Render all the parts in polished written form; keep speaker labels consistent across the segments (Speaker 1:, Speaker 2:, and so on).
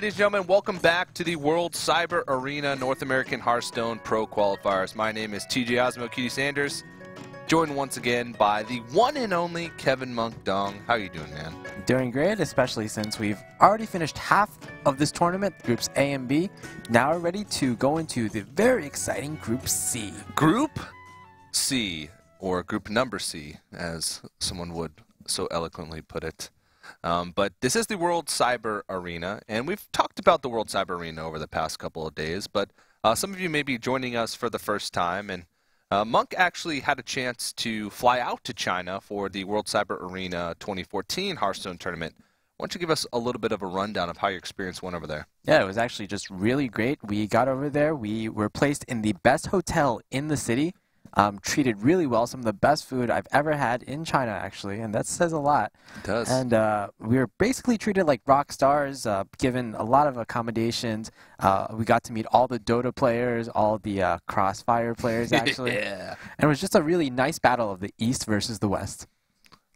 Speaker 1: ladies and gentlemen. Welcome back to the World Cyber Arena North American Hearthstone Pro Qualifiers. My name is TJ Osmo Cutie Sanders, joined once again by the one and only Kevin Monk Dong. How you doing, man?
Speaker 2: Doing great, especially since we've already finished half of this tournament, Groups A and B. Now we're ready to go into the very exciting Group C.
Speaker 1: Group C, or Group Number C, as someone would so eloquently put it. But this is the World Cyber Arena, and we've talked about the World Cyber Arena over the past couple of days, but some of you may be joining us for the first time, and Monk actually had a chance to fly out to China for the World Cyber Arena 2014 Hearthstone tournament. Why don't you give us a little bit of a rundown of how your experience went over there?
Speaker 2: Yeah, it was actually just really great. We got over there, we were placed in the best hotel in the city. Treated really well, some of the best food I've ever had in China, actually, and that says a lot.
Speaker 1: It does.
Speaker 2: And we were basically treated like rock stars, given a lot of accommodations. We got to meet all the Dota players, all the Crossfire players, actually.
Speaker 1: Yeah.
Speaker 2: And it was just a really nice battle of the East versus the West.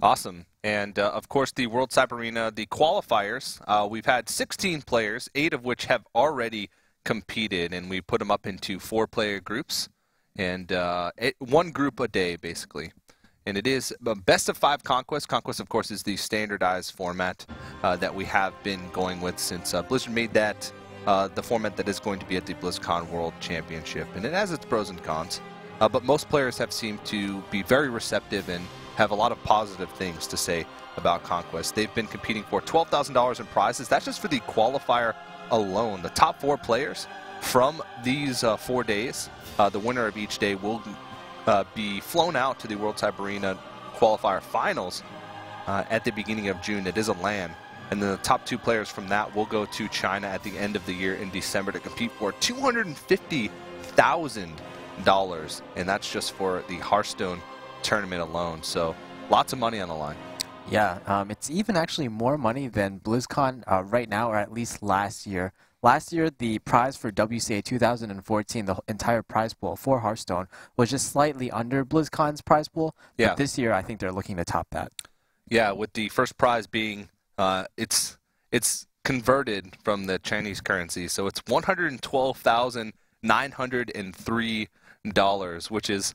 Speaker 1: Awesome. And, of course, the World Cyber Arena, the qualifiers, we've had 16 players, 8 of which have already competed, and we put them up into 4-player groups. And one group a day, basically. And it is best of 5 conquest. Conquest, of course, is the standardized format that we have been going with since Blizzard made that the format that is going to be at the BlizzCon World Championship. And it has its pros and cons. But most players have seemed to be very receptive and have a lot of positive things to say about Conquest. They've been competing for $12,000 in prizes. That's just for the qualifier alone. The top 4 players from these 4 days, the winner of each day will be flown out to the World Cyber Arena qualifier finals at the beginning of June. It is a LAN. And then the top 2 players from that will go to China at the end of the year in December to compete for $250,000. And that's just for the Hearthstone tournament alone. So lots of money on the line.
Speaker 2: Yeah, it's even actually more money than BlizzCon right now, or at least last year. Last year, the prize for WCA 2014, the entire prize pool for Hearthstone, was just slightly under BlizzCon's prize pool.
Speaker 1: Yeah.
Speaker 2: But this year, I think they're looking to top that.
Speaker 1: Yeah, with the first prize being, it's converted from the Chinese currency, so it's $112,903, which is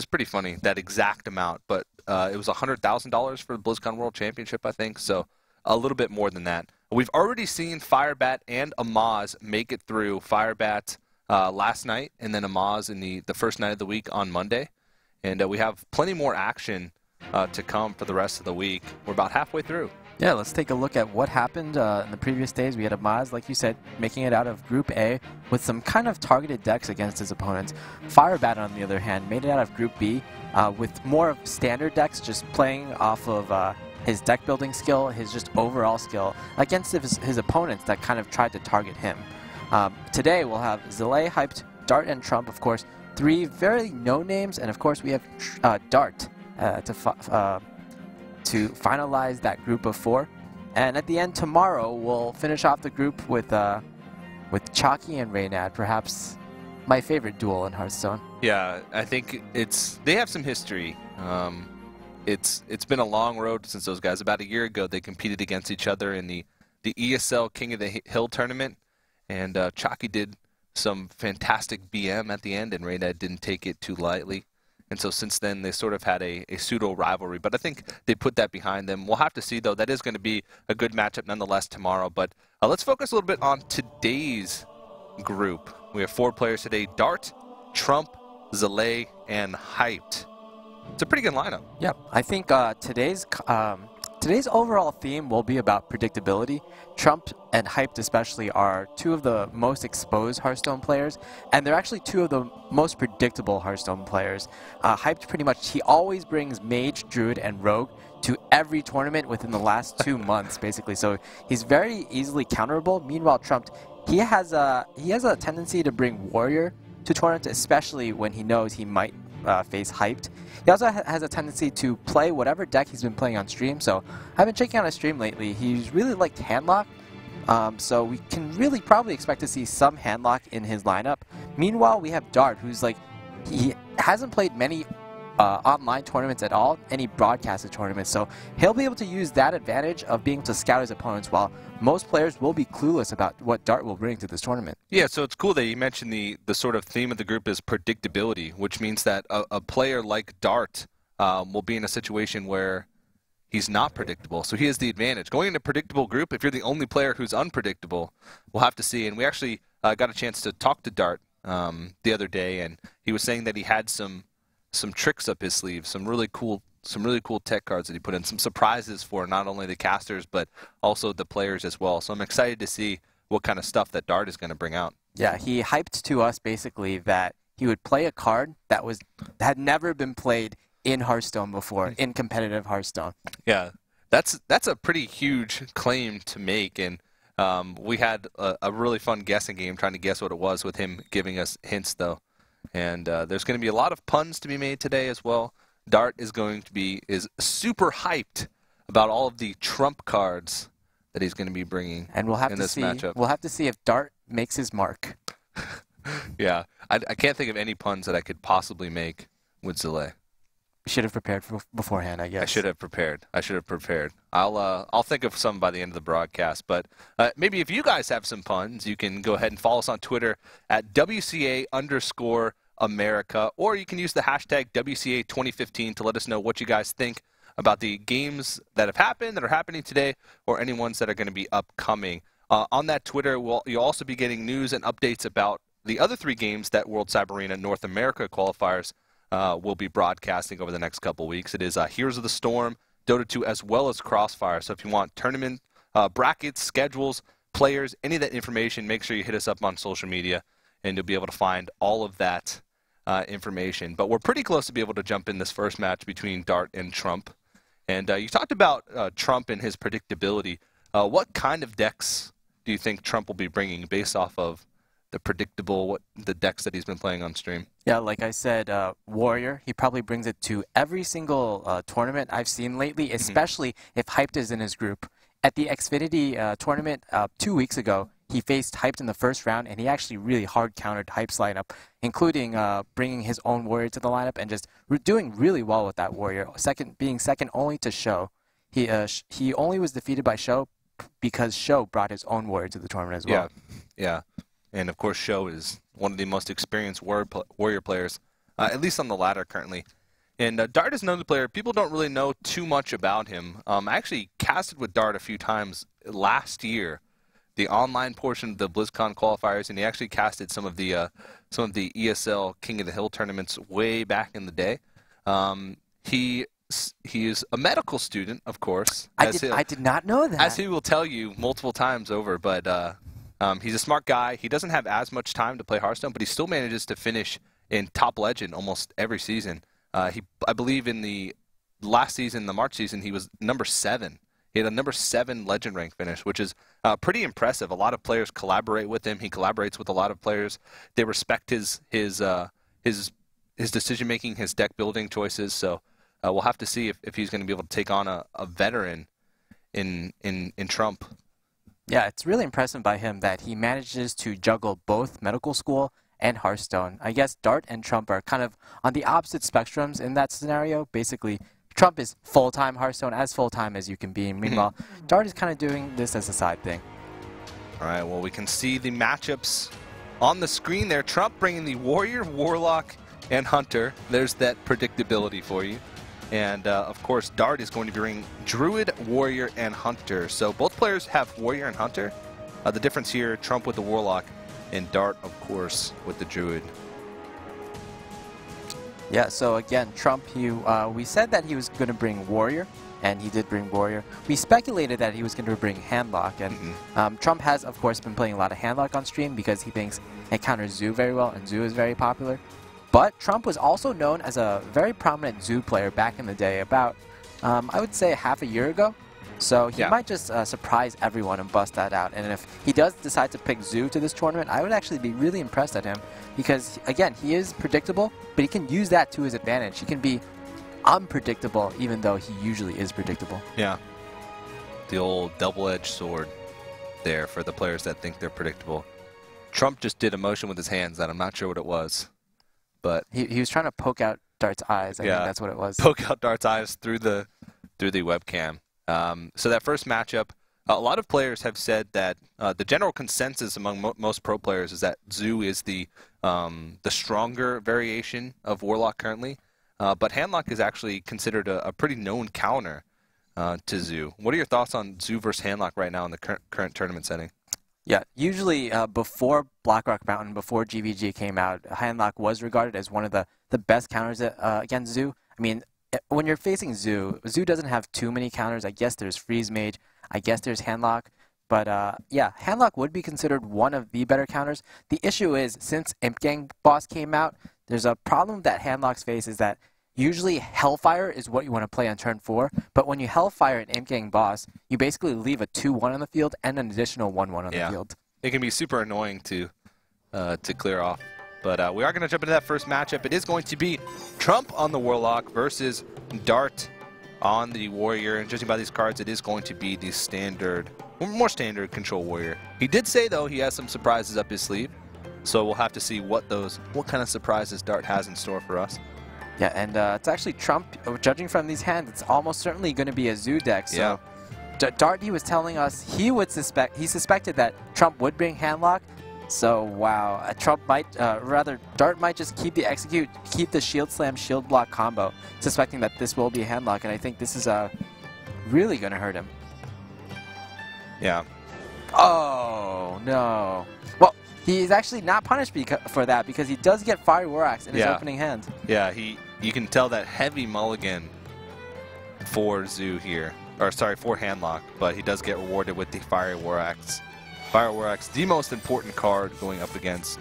Speaker 1: pretty funny, that exact amount. But it was $100,000 for the BlizzCon World Championship, I think, so a little bit more than that. We've already seen Firebat and Amaz make it through. Firebat last night, and then Amaz in the first night of the week on Monday. And we have plenty more action to come for the rest of the week. We're about halfway through.
Speaker 2: Yeah, let's take a look at what happened in the previous days. We had Amaz, like you said, making it out of Group A with some kind of targeted decks against his opponents. Firebat, on the other hand, made it out of Group B with more of standard decks, just playing off of his deck building skill, his just overall skill against his opponents that kind of tried to target him. Today we'll have Zilay, Hyped, Dart, and Trump, of course, 3 very no names, and of course we have Dart to finalize that group of 4. And at the end tomorrow we'll finish off the group with Chalky and Reynad, perhaps my favorite duel in Hearthstone.
Speaker 1: Yeah, I think they have some history. It's been a long road since those guys. About a year ago, they competed against each other in the ESL King of the Hill tournament, and Chalky did some fantastic BM at the end, and Reynad didn't take it too lightly. And so since then, they sort of had a pseudo-rivalry, but I think they put that behind them. We'll have to see, though. That is going to be a good matchup nonetheless tomorrow. But let's focus a little bit on today's group. We have 4 players today: Dart, Trump, Zilay, and Hyped. It's a pretty good lineup.
Speaker 2: Yeah, I think today's overall theme will be about predictability. Trump and Hyped especially are 2 of the most exposed Hearthstone players, and they're actually 2 of the most predictable Hearthstone players. Hyped pretty much, he always brings Mage, Druid, and Rogue to every tournament within the last 2 months, basically. So he's very easily counterable. Meanwhile, Trump, he has a tendency to bring Warrior to tournaments, especially when he knows he might face Hyped. He also has a tendency to play whatever deck he's been playing on stream, so I've been checking out his stream lately. He's really liked Handlock, so we can really probably expect to see some Handlock in his lineup. Meanwhile, we have Dart, who's like, he hasn't played many online tournaments at all, any broadcasted tournaments. So he'll be able to use that advantage of being able to scout his opponents, while most players will be clueless about what Dart will bring to this tournament.
Speaker 1: Yeah, so it's cool that you mentioned the sort of theme of the group is predictability, which means that a player like Dart will be in a situation where he's not predictable, so he has the advantage. Going into a predictable group, if you're the only player who's unpredictable, we'll have to see. And we actually got a chance to talk to Dart the other day, and he was saying that he had some tricks up his sleeve, some really cool tech cards that he put in, some surprises for not only the casters but also the players as well. So I'm excited to see what kind of stuff that Dart is going to bring out.
Speaker 2: Yeah, he hyped to us basically that he would play a card that had never been played in Hearthstone before, in competitive Hearthstone.
Speaker 1: Yeah, that's a pretty huge claim to make, and we had a really fun guessing game trying to guess what it was with him giving us hints, though. And there's going to be a lot of puns to be made today as well. Dart is super hyped about all of the trump cards that he's going to be bringing
Speaker 2: and we'll have
Speaker 1: in
Speaker 2: to
Speaker 1: this
Speaker 2: see,
Speaker 1: matchup.
Speaker 2: We'll have to see if Dart makes his mark.
Speaker 1: Yeah, I can't think of any puns that I could possibly make with Zile.
Speaker 2: Should have prepared beforehand, I guess.
Speaker 1: I should have prepared. I'll think of some by the end of the broadcast. But maybe if you guys have some puns, you can go ahead and follow us on Twitter at WCA_America, or you can use the hashtag WCA2015 to let us know what you guys think about the games that have happened, that are happening today, or any ones that are going to be upcoming. On that Twitter, you'll also be getting news and updates about the other 3 games that World Cyber Arena North America qualifiers will be broadcasting over the next couple weeks. It is Heroes of the Storm, Dota 2, as well as Crossfire. So if you want tournament brackets, schedules, players, any of that information, make sure you hit us up on social media, and you'll be able to find all of that information. But we're pretty close to be able to jump in this first match between Dart and Trump. And you talked about Trump and his predictability. What kind of decks do you think Trump will be bringing based off of the decks that he's been playing on stream?
Speaker 2: Yeah, like I said, Warrior, he probably brings it to every single tournament I've seen lately, especially if Hyped is in his group. At the Xfinity tournament 2 weeks ago, he faced Hyped in the first round, and he actually really hard countered Hype's lineup, including bringing his own Warrior to the lineup and just doing really well with that Warrior, being second only to Show. He only was defeated by Show because Show brought his own Warrior to the tournament as well.
Speaker 1: Yeah. And, of course, Show is one of the most experienced Warrior players, at least on the ladder currently. And Dart is another player. People don't really know too much about him. I actually casted with Dart a few times last year, the online portion of the BlizzCon qualifiers, and he actually casted some of the ESL King of the Hill tournaments way back in the day. He is a medical student, of course.
Speaker 2: I did not know that.
Speaker 1: As he will tell you multiple times over, but he's a smart guy. He doesn't have as much time to play Hearthstone, but he still manages to finish in top legend almost every season. I believe in the last season, the March season, he was number 7. He had a number 7 legend rank finish, which is pretty impressive. A lot of players collaborate with him. He collaborates with a lot of players. They respect his decision making, his deck building choices. So we'll have to see if he's going to be able to take on a veteran in Trump.
Speaker 2: Yeah, it's really impressive by him that he manages to juggle both medical school and Hearthstone. I guess Dart and Trump are kind of on the opposite spectrums in that scenario. Basically, Trump is full-time Hearthstone, as full-time as you can be. Meanwhile, Dart is kind of doing this as a side thing.
Speaker 1: All right, well, we can see the matchups on the screen there. Trump bringing the Warrior, Warlock, and Hunter. There's that predictability for you. And, of course, Dart is going to be bringing Druid, Warrior, and Hunter. So both players have Warrior and Hunter. The difference here, Trump with the Warlock, and Dart, of course, with the Druid.
Speaker 2: Yeah, so again, Trump, we said that he was going to bring Warrior, and he did bring Warrior. We speculated that he was going to bring Handlock, and Trump has, of course, been playing a lot of Handlock on stream because he thinks it counters Zoo very well, and Zoo is very popular. But Trump was also known as a very prominent Zoo player back in the day, about, I would say, half a year ago. So he might just surprise everyone and bust that out. And if he does decide to pick Zoo to this tournament, I would actually be really impressed at him because, again, he is predictable, but he can use that to his advantage. He can be unpredictable, even though he usually is predictable.
Speaker 1: Yeah. The old double-edged sword there for the players that think they're predictable. Trump just did a motion with his hands that I'm not sure what it was. But
Speaker 2: he was trying to poke out Dart's eyes. I think that's what it was.
Speaker 1: Poke out Dart's eyes through the webcam. So that first matchup, a lot of players have said that the general consensus among most pro players is that Zoo is the stronger variation of Warlock currently, but Handlock is actually considered a pretty known counter to Zoo. What are your thoughts on Zoo versus Handlock right now in the current tournament setting?
Speaker 2: Yeah, usually before Blackrock Mountain, before GVG came out, Handlock was regarded as one of the best counters against Zoo. I mean, when you're facing Zoo, Zoo doesn't have too many counters. I guess there's Freeze Mage, I guess there's Handlock. But yeah, Handlock would be considered one of the better counters. The issue is, since Imp Gang Boss came out, there's a problem that Handlock's face is that usually Hellfire is what you want to play on turn 4, but when you Hellfire an Imp Gang Boss, you basically leave a 2-1 on the field and an additional 1-1 on the field.
Speaker 1: It can be super annoying to clear off. But we are going to jump into that first matchup. It is going to be Trump on the Warlock versus Dart on the Warrior. And judging by these cards, it is going to be the standard, more standard Control Warrior. He did say, though, he has some surprises up his sleeve. So we'll have to see what kind of surprises Dart has in store for us.
Speaker 2: Yeah, and it's actually Trump, judging from these hands, it's almost certainly going to be a Zoo deck. So Dart, he was telling us he suspected that Trump would bring Handlock. So wow, Trump might, Dart might just keep the Shield Slam, Shield Block combo, suspecting that this will be a Handlock, and I think this is really going to hurt him.
Speaker 1: Yeah.
Speaker 2: Oh, no. Well, he's actually not punished for that because he does get Fire War Axe in his opening hand. Yeah,
Speaker 1: you can tell that heavy mulligan for Zoo here, or sorry, for Handlock, but he does get rewarded with the Fire War Axe. Fire War Axe, the most important card going up against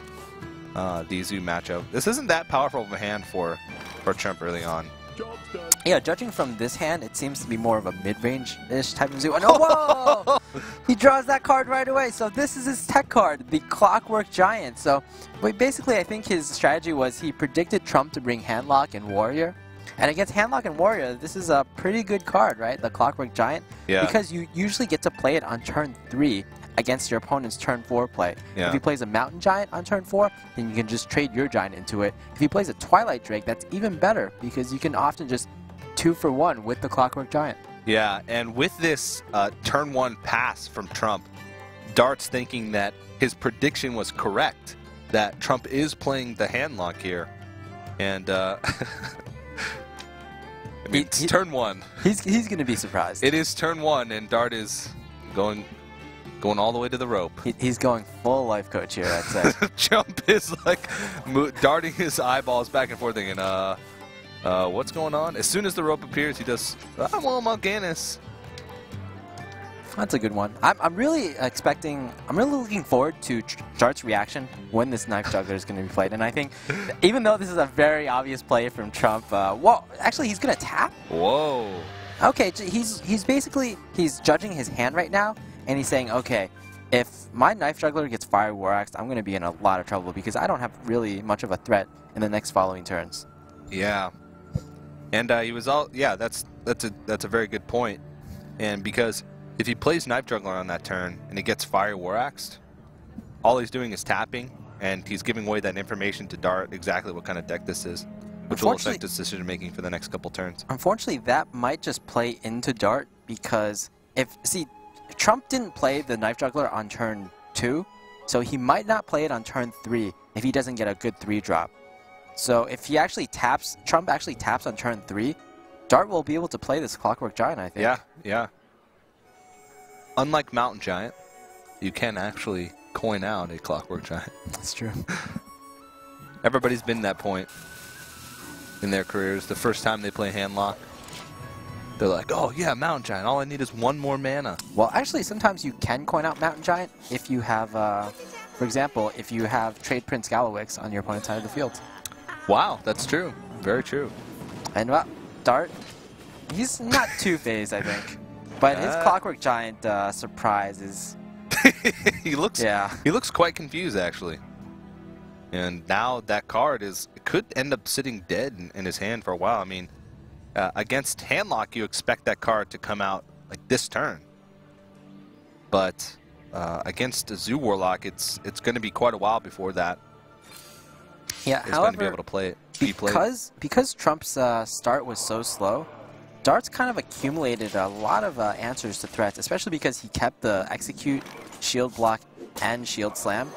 Speaker 1: the Zoo matchup. This isn't that powerful of a hand for Trump early on.
Speaker 2: Yeah, judging from this hand, it seems to be more of a mid-range-ish type of Zoo. Oh, no, whoa! He draws that card right away. So this is his tech card, the Clockwork Giant. So basically, I think his strategy was he predicted Trump to bring Handlock and Warrior. And against Handlock and Warrior, this is a pretty good card, right? The Clockwork Giant. Yeah. Because you usually get to play it on turn 3 against your opponent's turn 4 play. Yeah. If he plays a Mountain Giant on turn 4, then you can just trade your Giant into it. If he plays a Twilight Drake, that's even better because you can often just 2-for-1 with the Clockwork Giant.
Speaker 1: Yeah, and with this turn 1 pass from Trump, Dart's thinking that his prediction was correct, that Trump is playing the Handlock here. And I mean, it's turn 1.
Speaker 2: He's going to be surprised.
Speaker 1: It is turn 1, and Dart is going all the way to the rope.
Speaker 2: He's going full life coach here, I'd say.
Speaker 1: Trump is like darting his eyeballs back and forth thinking, what's going on? As soon as the rope appears, he does, well, Mal'Ganis.
Speaker 2: That's a good one. I'm really looking forward to Dart's reaction when this Knife Juggler is going to be played. And I think, even though this is a very obvious play from Trump, well, actually, he's going to tap?
Speaker 1: Whoa.
Speaker 2: Okay, he's basically, he's judging his hand right now, and he's saying, okay, if my Knife Juggler gets Fire War Axe, I'm going to be in a lot of trouble because I don't have really much of a threat in the next following turns.
Speaker 1: Yeah. And he was that's a very good point. And because if he plays Knife Juggler on that turn and he gets Fire War Axed, all he's doing is tapping, and he's giving away that information to Dart exactly what kind of deck this is, which will affect his decision making for the next couple turns.
Speaker 2: Unfortunately, that might just play into Dart because Trump didn't play the Knife Juggler on turn 2, so he might not play it on turn 3 if he doesn't get a good 3-drop. So if he actually taps, Trump actually taps on turn 3, Dart will be able to play this Clockwork Giant, I think.
Speaker 1: Yeah. Unlike Mountain Giant, you can actually coin out a Clockwork Giant.
Speaker 2: That's true.
Speaker 1: Everybody's been that point in their careers. The first time they play Handlock, they're like, oh yeah, Mountain Giant, all I need is 1 more mana.
Speaker 2: Well, actually, sometimes you can coin out Mountain Giant if you have, for example, if you have Trade Prince Galawix on your opponent's side of the field.
Speaker 1: Wow, that's true. Very true.
Speaker 2: And well, Dart, he's not two-phased, I think. But his Clockwork Giant surprise is...
Speaker 1: he looks quite confused, actually. And now that card could end up sitting dead in his hand for a while. I mean, against Handlock, you expect that card to come out like this turn. But against a Zoo Warlock, it's going to be quite a while before that.
Speaker 2: Yeah,
Speaker 1: is going to be able to play it.
Speaker 2: Because Trump's start was so slow, Dart's kind of accumulated a lot of answers to threats, especially because he kept the execute, shield block, and shield slam.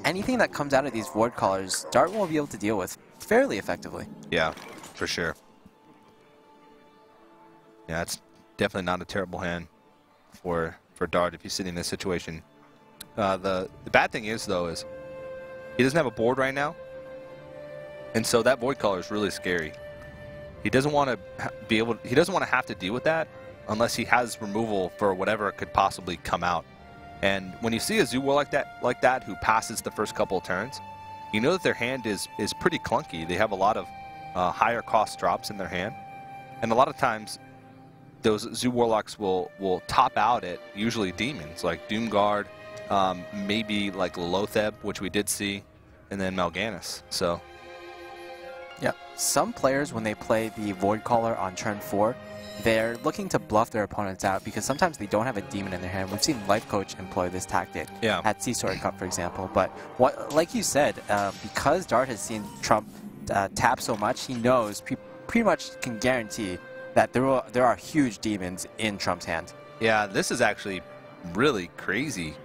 Speaker 2: Anything that comes out of these void callers, Dart will be able to deal with fairly effectively.
Speaker 1: Yeah, for sure. Yeah, it's definitely not a terrible hand for Dart if he's sitting in this situation. The bad thing is, though, is he doesn't have a board right now, and so that void caller is really scary. He doesn't want to he doesn't want to have to deal with that unless he has removal for whatever could possibly come out. And when you see a Zoo War like that who passes the first couple of turns, you know that their hand is pretty clunky. They have a lot of higher cost drops in their hand, and a lot of times those Zoo Warlocks will top out at usually demons like Doomguard, maybe like Lotheb, which we did see, and then Mal'Ganis. So.
Speaker 2: Yeah, some players, when they play the Void Caller on turn 4, they're looking to bluff their opponents out because sometimes they don't have a demon in their hand. We've seen Life Coach employ this tactic at Sea Sword Cup, for example. But like you said, because Dart has seen Trump tap so much, he knows, pretty much can guarantee that there are huge demons in Trump's hand.
Speaker 1: Yeah, this is actually really crazy.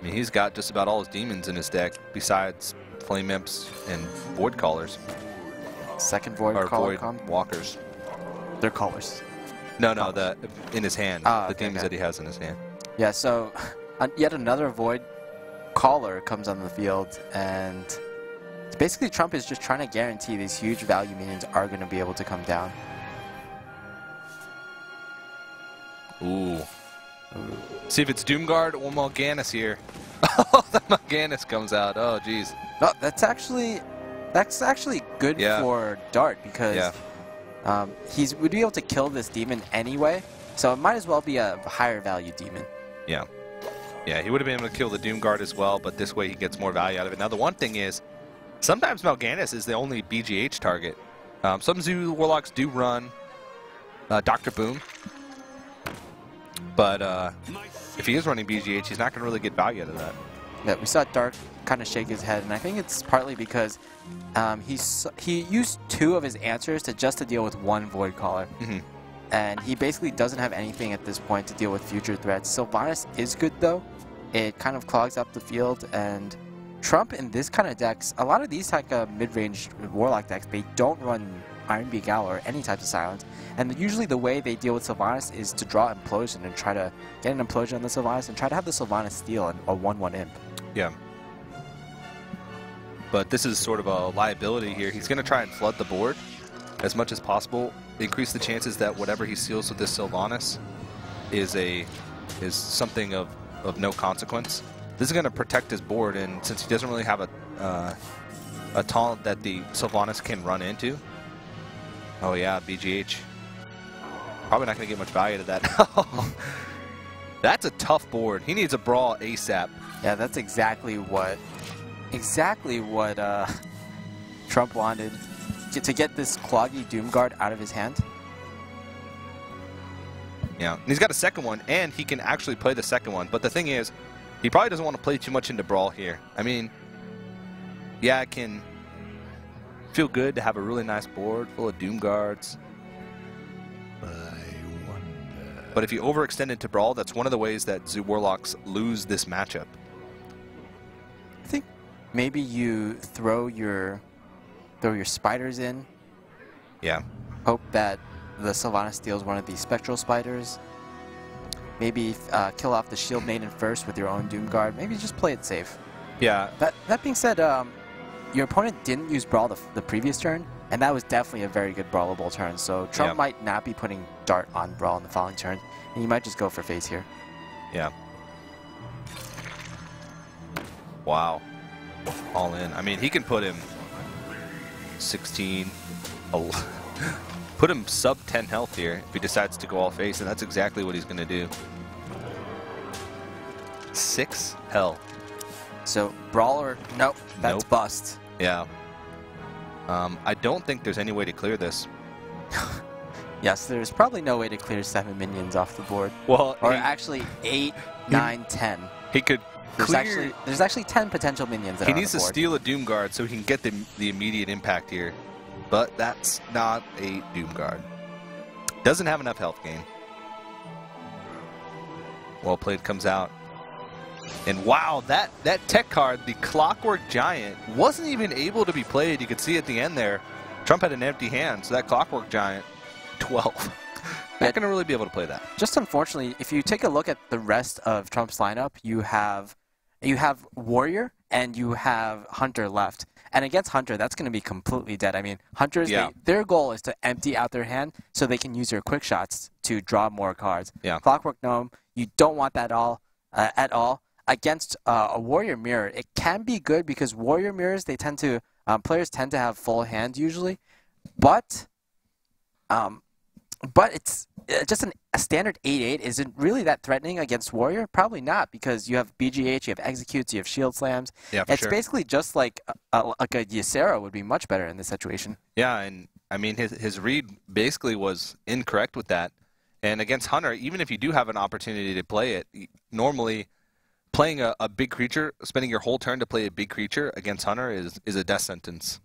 Speaker 1: I mean, he's got just about all his demons in his deck besides Flame Imps and Void Callers.
Speaker 2: Second Void Caller
Speaker 1: Walkers.
Speaker 2: They're callers.
Speaker 1: No, in his hand. The demons that he has in his hand.
Speaker 2: Yeah, so yet another Void Caller comes on the field, and basically Trump is just trying to guarantee these huge value minions are going to be able to come down.
Speaker 1: Ooh. See if it's Doomguard or Mal'Ganis here. Oh, the Mal'Ganis comes out. Oh, jeez.
Speaker 2: No, that's actually good for Dart because he would be able to kill this demon anyway, so it might as well be a higher value demon.
Speaker 1: Yeah. Yeah, he would have been able to kill the Doomguard as well, but this way he gets more value out of it. Now, the one thing is, sometimes Mal'Ganis is the only BGH target. Some Zoo Warlocks do run Dr. Boom, but if he is running BGH, he's not going to really get value out of that.
Speaker 2: Yeah, we saw Dark kind of shake his head, and I think it's partly because he used 2 of his answers to deal with 1 Void Caller. And he basically doesn't have anything at this point to deal with future threats. Sylvanas is good, though. It kind of clogs up the field, and Trump in this kind of decks, a lot of these type of mid-range Warlock decks, they don't run Iron Beak Owl or any types of silence. And usually the way they deal with Sylvanas is to draw Implosion and try to get an Implosion on the Sylvanas and try to have the Sylvanas steal a 1/1 imp.
Speaker 1: Yeah. But this is sort of a liability here. He's going to try and flood the board as much as possible, increase the chances that whatever he steals with this Sylvanas is something of no consequence. This is going to protect his board, and since he doesn't really have a taunt that the Sylvanas can run into. Oh yeah, BGH. Probably not going to get much value to that. That's a tough board. He needs a brawl ASAP.
Speaker 2: Yeah, that's exactly what Trump wanted, to get this cloggy Doomguard out of his hand.
Speaker 1: Yeah, and he's got a second one, and he can actually play the second one. But the thing is, he probably doesn't want to play too much into brawl here. I mean, yeah, it can feel good to have a really nice board full of Doomguards. But if you overextend into brawl, that's one of the ways that Zoo Warlocks lose this matchup.
Speaker 2: I think maybe you throw your spiders in.
Speaker 1: Yeah.
Speaker 2: Hope that the Sylvanas steals one of these spectral spiders. Maybe kill off the Shield Maiden first with your own Doomguard. Maybe just play it safe.
Speaker 1: Yeah.
Speaker 2: That being said, your opponent didn't use brawl the previous turn, and that was definitely a very good brawlable turn. So Trump might not be putting Dart on brawl in the following turn, and you might just go for face here.
Speaker 1: Yeah. Wow. All in. I mean, he can put him 16, put him sub 10 health here if he decides to go all face, and that's exactly what he's going to do. 6 health.
Speaker 2: So brawler, nope, that's bust.
Speaker 1: Yeah. I don't think there's any way to clear this.
Speaker 2: Yes, there's probably no way to clear 7 minions off the board.
Speaker 1: Well,
Speaker 2: or actually 8, 9, 10.
Speaker 1: He could
Speaker 2: There's actually 10 potential minions that
Speaker 1: He
Speaker 2: are on
Speaker 1: needs
Speaker 2: the
Speaker 1: to
Speaker 2: board.
Speaker 1: steal a Doom Guard so he can get the immediate impact here. But that's not a Doom Guard. Doesn't have enough health gain. Well played comes out. And wow, that tech card, the Clockwork Giant, wasn't even able to be played. You could see at the end there, Trump had an empty hand, so that Clockwork Giant, 12. Not going to really be able to play that.
Speaker 2: Just unfortunately, if you take a look at the rest of Trump's lineup, you have Warrior and you have Hunter left. And against Hunter, that's going to be completely dead. I mean, Hunters, their goal is to empty out their hand so they can use their quick shots to draw more cards.
Speaker 1: Yeah.
Speaker 2: Clockwork Gnome, you don't want that at all. Against a Warrior Mirror, it can be good because Warrior Mirrors, they tend to players tend to have full hands usually, but it's just a standard 8/8 isn't really that threatening against Warrior. Probably not, because you have BGH, you have Executes, you have Shield Slams.
Speaker 1: Yeah, for
Speaker 2: it's
Speaker 1: sure.
Speaker 2: basically just like a Ysera would be much better in this situation.
Speaker 1: Yeah, and I mean his read basically was incorrect with that. And against Hunter, even if you do have an opportunity to play it, normally playing a big creature, spending your whole turn to play a big creature against Hunter is a death sentence.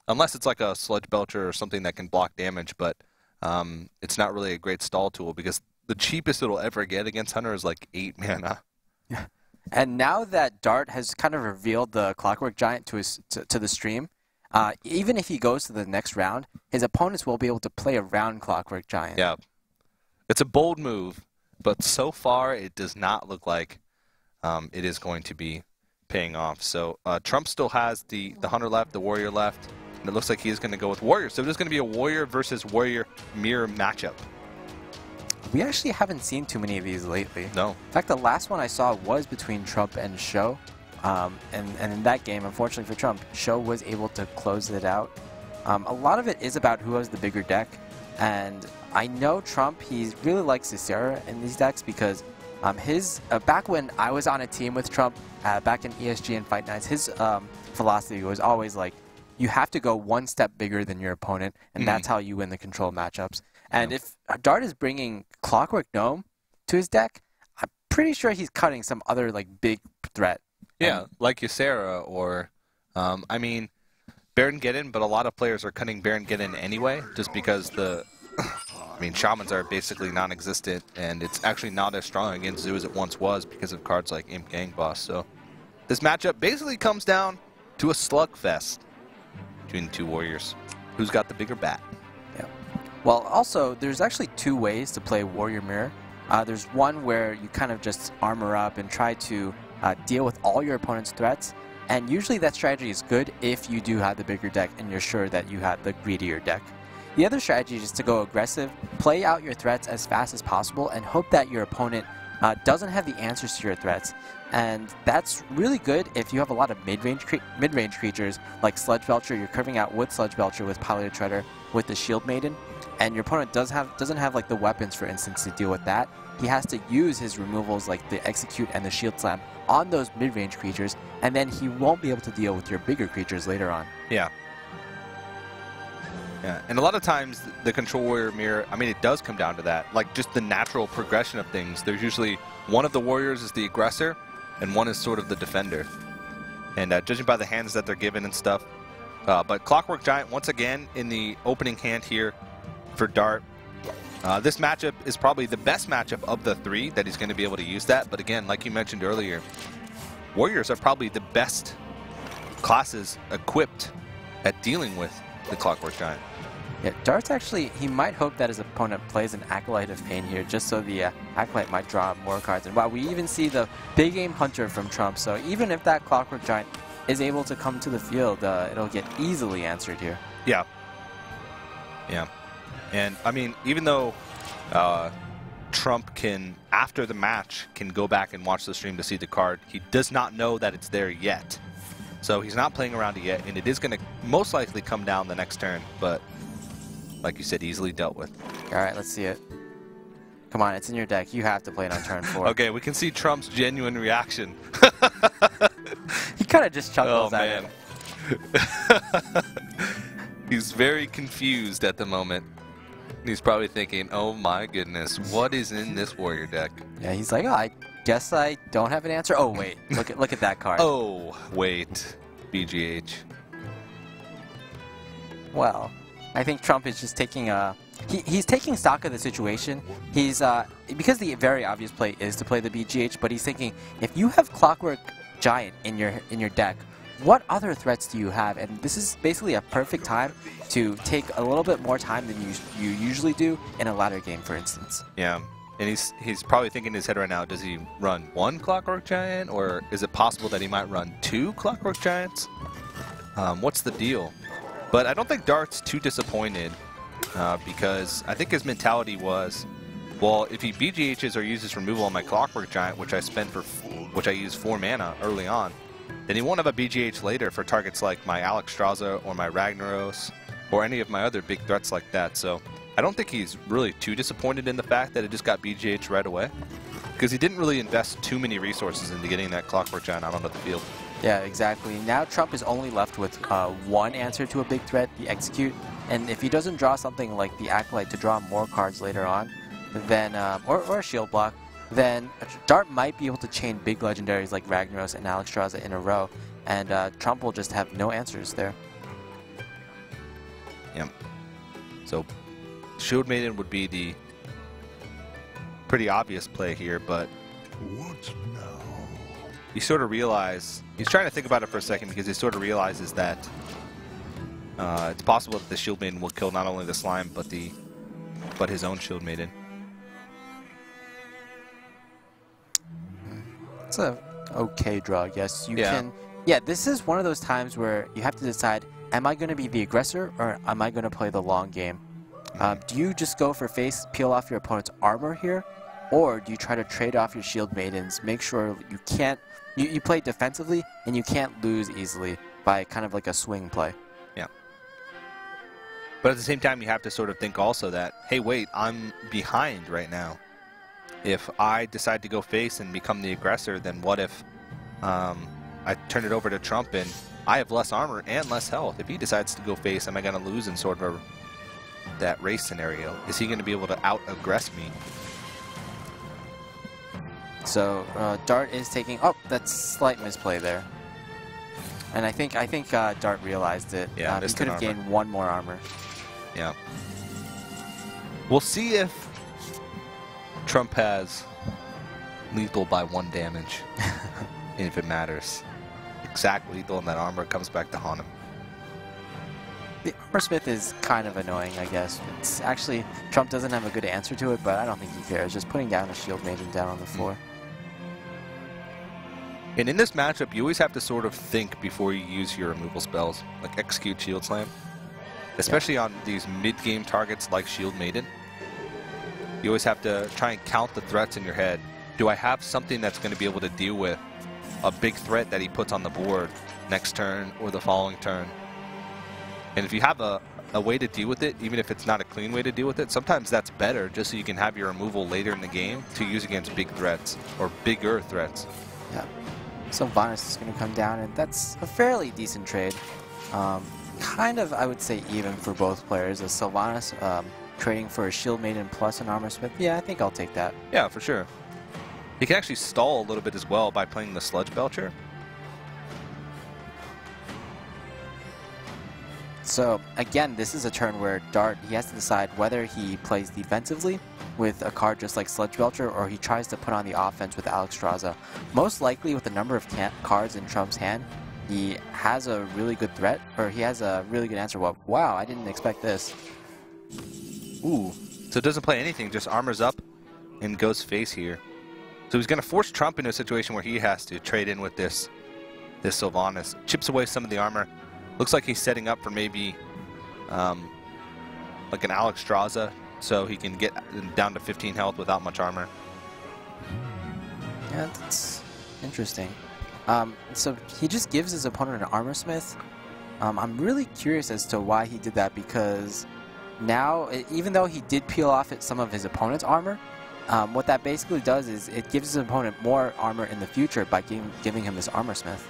Speaker 1: Unless it's like a Sludge Belcher or something that can block damage, but it's not really a great stall tool because the cheapest it'll ever get against Hunter is like 8 mana.
Speaker 2: Yeah. And now that Dart has kind of revealed the Clockwork Giant to the stream, even if he goes to the next round, his opponents will be able to play around Clockwork Giant.
Speaker 1: Yeah. It's a bold move, but so far it does not look like it is going to be paying off. So Trump still has the Hunter left, the Warrior left, and it looks like he is going to go with Warrior. So it is going to be a Warrior versus Warrior mirror matchup.
Speaker 2: We actually haven't seen too many of these lately.
Speaker 1: No.
Speaker 2: In fact, the last one I saw was between Trump and Show. And in that game, unfortunately for Trump, Show was able to close it out. A lot of it is about who has the bigger deck. And I know Trump, he really likes Ysera in these decks because back when I was on a team with Trump, back in ESG and Fight Nights, his philosophy was always like, you have to go one step bigger than your opponent, and that's how you win the control matchups. And if Dart is bringing Clockwork Gnome to his deck, I'm pretty sure he's cutting some other like big threat.
Speaker 1: Yeah, like Ysera or, I mean, Baron Geddon, but a lot of players are cutting Baron Geddon anyway, just because I mean, Shamans are basically non-existent, and it's actually not as strong against Zoo as it once was because of cards like Imp Gang Boss. So this matchup basically comes down to a slugfest between the two Warriors. Who's got the bigger bat?
Speaker 2: Yeah. Well, also, there's actually two ways to play Warrior Mirror. There's one where you kind of just armor up and try to deal with all your opponent's threats. And usually that strategy is good if you do have the bigger deck and you're sure that you have the greedier deck. The other strategy is to go aggressive, play out your threats as fast as possible, and hope that your opponent doesn't have the answers to your threats. And that's really good if you have a lot of mid-range creatures like Sludge Belcher. You're curving out with Sludge Belcher, with Piloted Treader, with the Shield Maiden, and your opponent doesn't have like the weapons, for instance, to deal with that. He has to use his removals like the Execute and the Shield Slam on those mid-range creatures, and then he won't be able to deal with your bigger creatures later on.
Speaker 1: Yeah. Yeah, and a lot of times the Control Warrior Mirror, I mean, it does come down to that. Like, just the natural progression of things. There's usually one of the Warriors is the aggressor, and one is sort of the defender. And judging by the hands that they're given and stuff. But Clockwork Giant, once again, in the opening hand here for Dart. This matchup is probably the best matchup of the three that he's going to be able to use that. But again, like you mentioned earlier, Warriors are probably the best classes equipped at dealing with the Clockwork Giant.
Speaker 2: Yeah, Dart's actually, he might hope that his opponent plays an Acolyte of Pain here, just so the Acolyte might draw more cards. And wow, we even see the Big Aim Hunter from Trump, so even if that Clockwork Giant is able to come to the field, it'll get easily answered here.
Speaker 1: Yeah. Yeah. And, I mean, even though Trump can, after the match, can go back and watch the stream to see the card, he does not know that it's there yet. So he's not playing around it yet, and it is going to most likely come down the next turn, but like you said, easily dealt with.
Speaker 2: All right, let's see it. Come on, it's in your deck. You have to play it on turn 4.
Speaker 1: Okay, we can see Trump's genuine reaction.
Speaker 2: He kind of just chuckles at
Speaker 1: it. He's very confused at the moment. He's probably thinking, oh my goodness, what is in this Warrior deck?
Speaker 2: Yeah, he's like, oh, guess I don't have an answer. Oh wait, look at that card.
Speaker 1: Oh, wait. BGH.
Speaker 2: Well, I think Trump is just taking a... He's taking stock of the situation. He's because the very obvious play is to play the BGH, but he's thinking, if you have Clockwork Giant in your deck, what other threats do you have? And this is basically a perfect time to take a little bit more time than you usually do in a ladder game, for instance.
Speaker 1: Yeah, and he's probably thinking in his head right now, does he run 1 Clockwork Giant, or is it possible that he might run 2 Clockwork Giants? What's the deal? But I don't think Dart's too disappointed, because I think his mentality was, well, if he BGHs or uses removal on my Clockwork Giant, which I use 4 mana early on, then he won't have a BGH later for targets like my Alexstrasza or my Ragnaros or any of my other big threats like that. So I don't think he's really too disappointed in the fact that it just got BGH right away, because he didn't really invest too many resources into getting that Clockwork Giant out onto the field.
Speaker 2: Yeah, exactly. Now Trump is only left with one answer to a big threat, the Execute. And if he doesn't draw something like the Acolyte to draw more cards later on, then or a Shield Block, then Dart might be able to chain big legendaries like Ragnaros and Alexstrasza in a row, and Trump will just have no answers there.
Speaker 1: Yep. So Shield Maiden would be the pretty obvious play here, but
Speaker 3: What now?
Speaker 1: you sort of realize, he's trying to think about it for a second, because he sort of realizes that it's possible that the Shield Maiden will kill not only the slime, but his own Shield Maiden.
Speaker 2: It's a okay draw, yes. You can. Yeah, this is one of those times where you have to decide, am I going to be the aggressor or am I going to play the long game? Do you just go for face, peel off your opponent's armor here? Or do you try to trade off your Shield Maidens, make sure you can't... You play defensively and you can't lose easily by kind of like a swing play.
Speaker 1: Yeah. But at the same time, you have to sort of think also that, hey, wait, I'm behind right now. If I decide to go face and become the aggressor, then what if I turn it over to Trump and I have less armor and less health? If he decides to go face, am I going to lose in sort of that race scenario? Is he going to be able to out-aggress me?
Speaker 2: So Dart is taking... Oh, that's slight misplay there. And I think Dart realized it.
Speaker 1: Yeah,
Speaker 2: he could have gained 1 more armor.
Speaker 1: Yeah. We'll see if Trump has lethal by 1 damage, and if it matters. Exact lethal, and that armor comes back to haunt him.
Speaker 2: The Armor Smith is kind of annoying, I guess. It's actually, Trump doesn't have a good answer to it, but I don't think he cares. Just putting down a Shield Maiden down on the floor.
Speaker 1: And in this matchup, you always have to sort of think before you use your removal spells, like Execute Shield Slam. Especially on these mid-game targets like Shield Maiden. You always have to try and count the threats in your head. Do I have something that's going to be able to deal with a big threat that he puts on the board next turn or the following turn? And if you have a way to deal with it, even if it's not a clean way to deal with it, sometimes that's better, just so you can have your removal later in the game to use against big threats or bigger threats.
Speaker 2: Yeah. So Sylvanas is going to come down, and that's a fairly decent trade. Kind of, I would say, even for both players. As Sylvanas trading for a Shield Maiden plus an Armor Smith, yeah, I think I'll take that.
Speaker 1: Yeah, for sure. He can actually stall a little bit as well by playing the Sludge Belcher.
Speaker 2: So, again, this is a turn where Dart, he has to decide whether he plays defensively with a card just like Sludge Belcher, or he tries to put on the offense with Alexstrasza. Most likely, with the number of cards in Trump's hand, he has a really good threat, or he has a really good answer. Well, wow, I didn't expect this.
Speaker 1: Ooh. So it doesn't play anything, just armors up and goes face here. So he's going to force Trump into a situation where he has to trade in with this Sylvanas. Chips away some of the armor. Looks like he's setting up for maybe like an Alexstrasza, so he can get down to 15 health without much armor.
Speaker 2: Yeah, that's interesting. So he just gives his opponent an Armor Smith. I'm really curious as to why he did that, because now, even though he did peel off some of his opponent's armor, what that basically does is it gives his opponent more armor in the future by giving him this Armor Smith.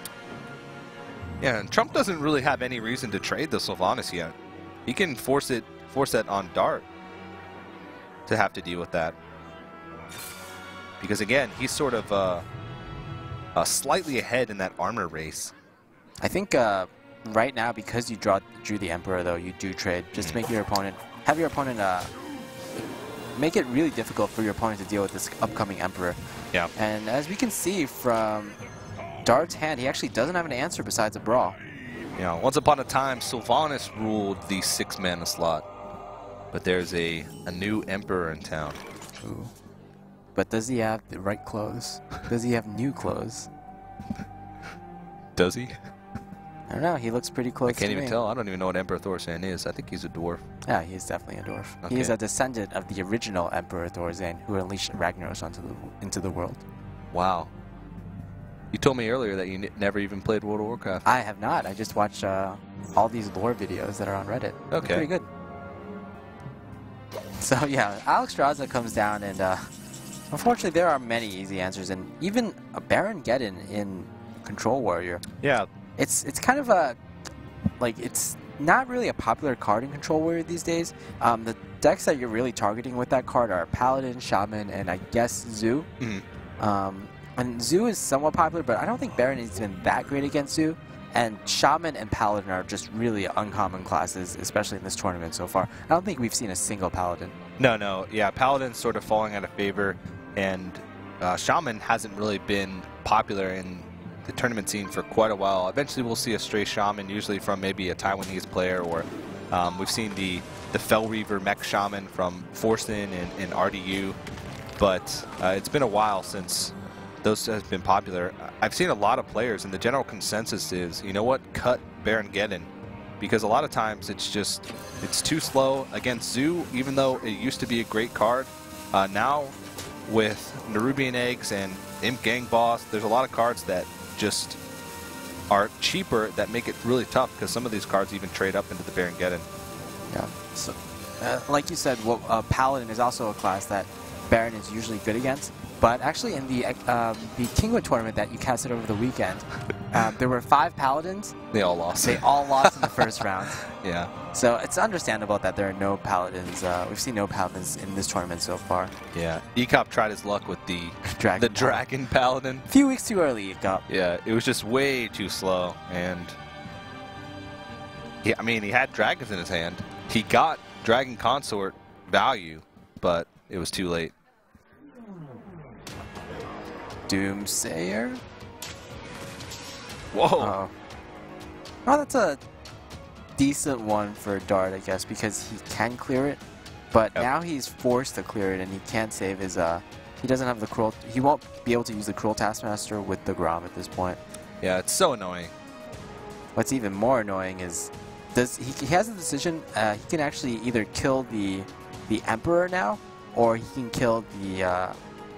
Speaker 1: Yeah, and Trump doesn't really have any reason to trade the Sylvanas yet. He can force that on Dart to have to deal with that. because again, he's sort of slightly ahead in that armor race.
Speaker 2: I think right now, because you drew the Emperor, though, you do trade just to make your opponent make it really difficult for your opponent to deal with this upcoming Emperor.
Speaker 1: Yeah.
Speaker 2: And as we can see from Dart's hand, he actually doesn't have an answer besides a Brawl.
Speaker 1: You know, once upon a time, Sylvanas ruled the 6-mana slot, but there's a new Emperor in town.
Speaker 2: Ooh. But does he have the right clothes? Does he have new clothes?
Speaker 1: Does he?
Speaker 2: I don't know. He looks pretty close to me.
Speaker 1: I can't even tell. I don't even know what Emperor Thorzan is. I think he's a dwarf.
Speaker 2: Yeah, he's definitely a dwarf.
Speaker 1: Okay.
Speaker 2: He is a descendant of the original Emperor Thorzan, who unleashed Ragnaros into the world.
Speaker 1: Wow. You told me earlier that you never even played World of Warcraft.
Speaker 2: I have not. I just watched all these lore videos that are on Reddit.
Speaker 1: Okay.
Speaker 2: Pretty good. So yeah, Alex Raza comes down, and unfortunately there are many easy answers, and even a Baron Geddon in Control Warrior.
Speaker 1: Yeah.
Speaker 2: It's kind of a, like, it's not really a popular card in Control Warrior these days. The decks that you're really targeting with that card are Paladin, Shaman, and I guess Zoo.
Speaker 1: Mm-hmm.
Speaker 2: And Zoo is somewhat popular, but I don't think Baron has been that great against Zoo. And Shaman and Paladin are just really uncommon classes, especially in this tournament so far. I don't think we've seen a single Paladin.
Speaker 1: No. Yeah, Paladin's sort of falling out of favor, and Shaman hasn't really been popular in the tournament scene for quite a while. Eventually we'll see a stray Shaman, usually from maybe a Taiwanese player, or we've seen the Fel Reaver mech Shaman from Forsen and RDU, but it's been a while since those have been popular. I've seen a lot of players, and the general consensus is, you know what, cut Baron Geddon, because a lot of times it's too slow against Zoo, even though it used to be a great card. Now with Nerubian Eggs and Imp Gang Boss, there's a lot of cards that just are cheaper that make it really tough, because some of these cards even trade up into the Baron Geddon.
Speaker 2: Yeah. So, like you said, Paladin is also a class that Baron is usually good against. But actually, in the Kingwood tournament that you casted over the weekend, there were 5 Paladins.
Speaker 1: They all lost.
Speaker 2: They all lost in the first round.
Speaker 1: Yeah.
Speaker 2: So it's understandable that there are no Paladins. We've seen no Paladins in this tournament so far.
Speaker 1: Yeah. Ecop tried his luck with the Dragon Paladin.
Speaker 2: A few weeks too early, Ecop.
Speaker 1: Yeah, it was just way too slow. And I mean, he had dragons in his hand. He got Dragon Consort value, but it was too late.
Speaker 2: Doomsayer?
Speaker 1: Whoa.
Speaker 2: Oh, that's a decent one for Dart, I guess, because he can clear it. But now he's forced to clear it, and he can't save his, he doesn't have the Cruel, he won't be able to use the Cruel Taskmaster with the Grom at this point.
Speaker 1: Yeah, it's so annoying.
Speaker 2: What's even more annoying is, he has a decision, he can actually either kill the Emperor now, or he can kill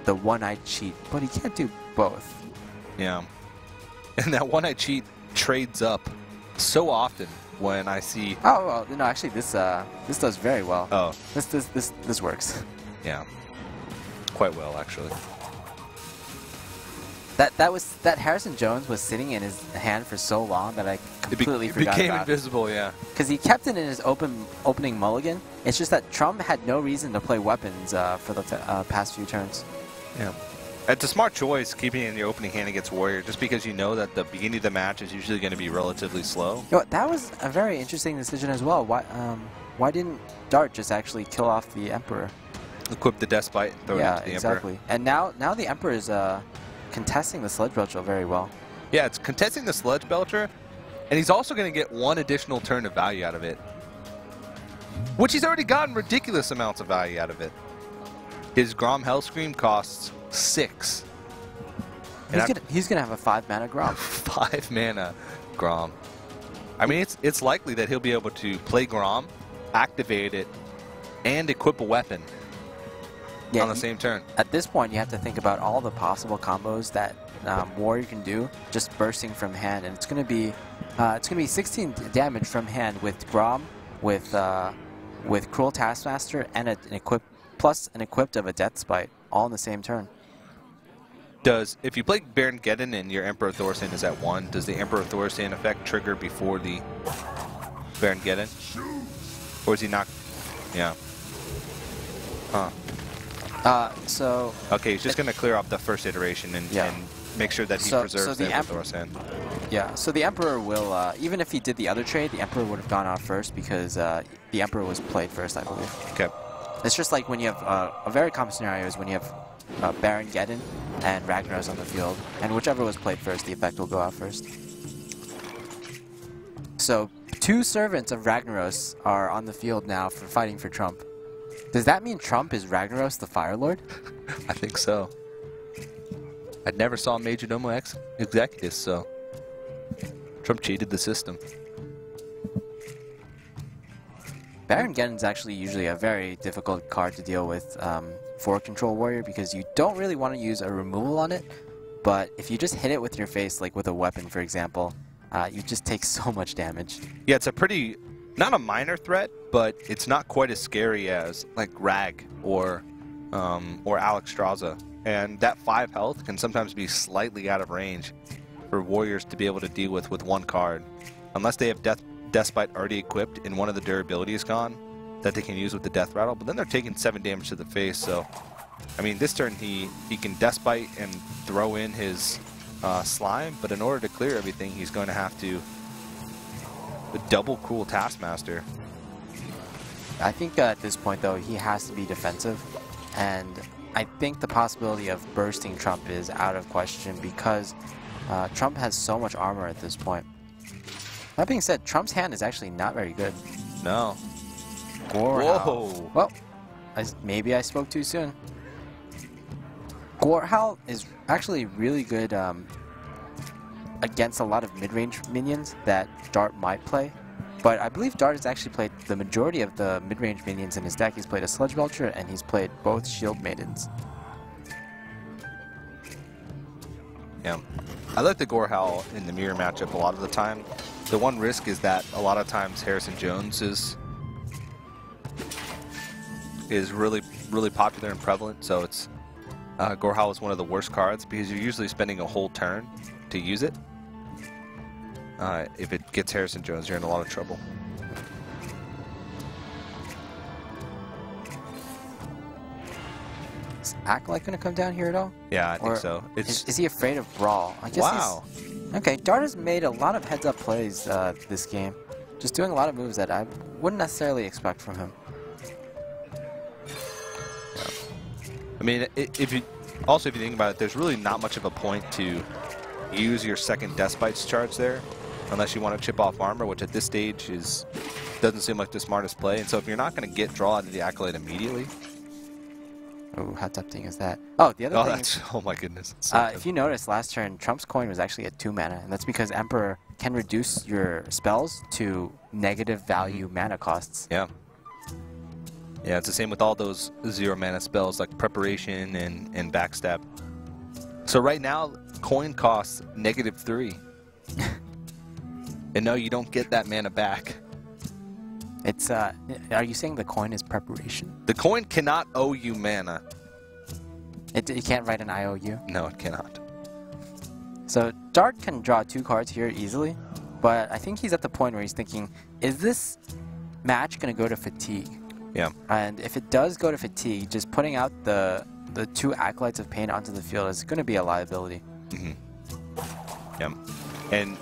Speaker 2: the One-Eyed Cheat, but he can't do both.
Speaker 1: Yeah. And that One-Eyed Cheat trades up so often when I see...
Speaker 2: Oh, well, no, actually, this does very well.
Speaker 1: Oh.
Speaker 2: This works.
Speaker 1: Yeah. Quite well, actually.
Speaker 2: That Harrison Jones was sitting in his hand for so long that I completely forgot about it.
Speaker 1: It became invisible, yeah.
Speaker 2: Because he kept it in his opening mulligan. It's just that Trump had no reason to play weapons for the past few turns.
Speaker 1: Yeah. It's a smart choice, keeping it in your opening hand against Warrior, just because you know that the beginning of the match is usually going to be relatively slow.
Speaker 2: You know what, that was a very interesting decision as well. Why didn't Dart just actually kill off the Emperor?
Speaker 1: Equip the Despite and throw it into the
Speaker 2: exactly.
Speaker 1: Emperor.
Speaker 2: And now the Emperor is contesting the Sledge Belcher very well.
Speaker 1: Yeah, it's contesting the Sledge Belcher, and he's also going to get 1 additional turn of value out of it, which he's already gotten ridiculous amounts of value out of it. His Grom Hellscream costs 6.
Speaker 2: He's gonna have a 5-mana Grom.
Speaker 1: 5 mana Grom. I mean, it's likely that he'll be able to play Grom, activate it, and equip a weapon on the same turn.
Speaker 2: At this point, you have to think about all the possible combos that Warrior can do, just bursting from hand, and it's gonna be 16 damage from hand with Grom, with Cruel Taskmaster, and an equip plus an equipped of a Death Spite, all in the same turn.
Speaker 1: If you play Baron Geddon and your Emperor Thorzan is at 1, does the Emperor Thorzan effect trigger before the Baron Geddon? Or is he not? Yeah. Huh.
Speaker 2: So...
Speaker 1: Okay, he's just going to clear off the first iteration and make sure that he preserves the Emperor's hand.
Speaker 2: Yeah, so the Emperor will, even if he did the other trade, the Emperor would have gone off first because the Emperor was played first, I believe.
Speaker 1: Okay.
Speaker 2: It's just like when you have, a very common scenario is when you have Baron Geddon and Ragnaros on the field, and whichever was played first, the effect will go out first. So, 2 servants of Ragnaros are on the field now for fighting for Trump. Does that mean Trump is Ragnaros the Fire Lord?
Speaker 1: I think so. I never saw Majordomo Executus, so Trump cheated the system.
Speaker 2: Baron Geddon's actually usually a very difficult card to deal with for Control Warrior because you don't really want to use a removal on it, but if you just hit it with your face, like with a weapon, for example, you just take so much damage. Yeah,
Speaker 1: it's a pretty, not a minor threat, but it's not quite as scary as like Rag or Alexstrasza. And that 5 health can sometimes be slightly out of range for warriors to be able to deal with 1 card. Unless they have Deathbite already equipped and one of the durability is gone that they can use with the Death Rattle, but then they're taking 7 damage to the face, so I mean this turn he can Deathbite and throw in his slime, but in order to clear everything he's going to have to double Cruel Taskmaster.
Speaker 2: I think at this point though he has to be defensive, and I think the possibility of bursting Trump is out of question because Trump has so much armor at this point. That being said, Trump's hand is actually not very good.
Speaker 1: No.
Speaker 2: Whoa. Well, maybe I spoke too soon. Gorhal is actually really good against a lot of mid-range minions that Dart might play. But I believe Dart has actually played the majority of the mid-range minions in his deck. He's played a Sludge Belcher and he's played both Shield Maidens.
Speaker 1: Yeah. I like the Gorhal in the mirror matchup a lot of the time. The one risk is that a lot of times Harrison Jones is really popular and prevalent, so it's Gorhal is one of the worst cards because you're usually spending a whole turn to use it. If it gets Harrison Jones, you're in a lot of trouble.
Speaker 2: Is Acolyte going to come down here at all?
Speaker 1: Yeah, I think so.
Speaker 2: Is he afraid of Brawl? I guess
Speaker 1: wow.
Speaker 2: Okay, Dart has made a lot of heads-up plays this game. Just doing a lot of moves that I wouldn't necessarily expect from him.
Speaker 1: Yeah. I mean, if you think about it, there's really not much of a point to use your second Deathbite's charge there, unless you want to chip off armor, which at this stage doesn't seem like the smartest play. And so if you're not going to get draw out of the Acolyte immediately.
Speaker 2: Oh, how tempting is that? Oh, the other thing is,
Speaker 1: oh my goodness. So
Speaker 2: if you notice, last turn, Trump's coin was actually at 2 mana, and that's because Emperor can reduce your spells to negative value mana costs.
Speaker 1: Yeah. Yeah, it's the same with all those 0 mana spells like Preparation and Backstab. So right now, coin costs -3. And no, you don't get that mana back.
Speaker 2: It's, are you saying the coin is Preparation?
Speaker 1: The coin cannot owe you mana.
Speaker 2: It can't write an IOU?
Speaker 1: No, it cannot.
Speaker 2: So Dart can draw 2 cards here easily, but I think he's at the point where he's thinking, is this match going to go to Fatigue?
Speaker 1: Yeah.
Speaker 2: And if it does go to Fatigue, just putting out the 2 Acolytes of Pain onto the field is going to be a liability.
Speaker 1: Mm-hmm. Yeah. And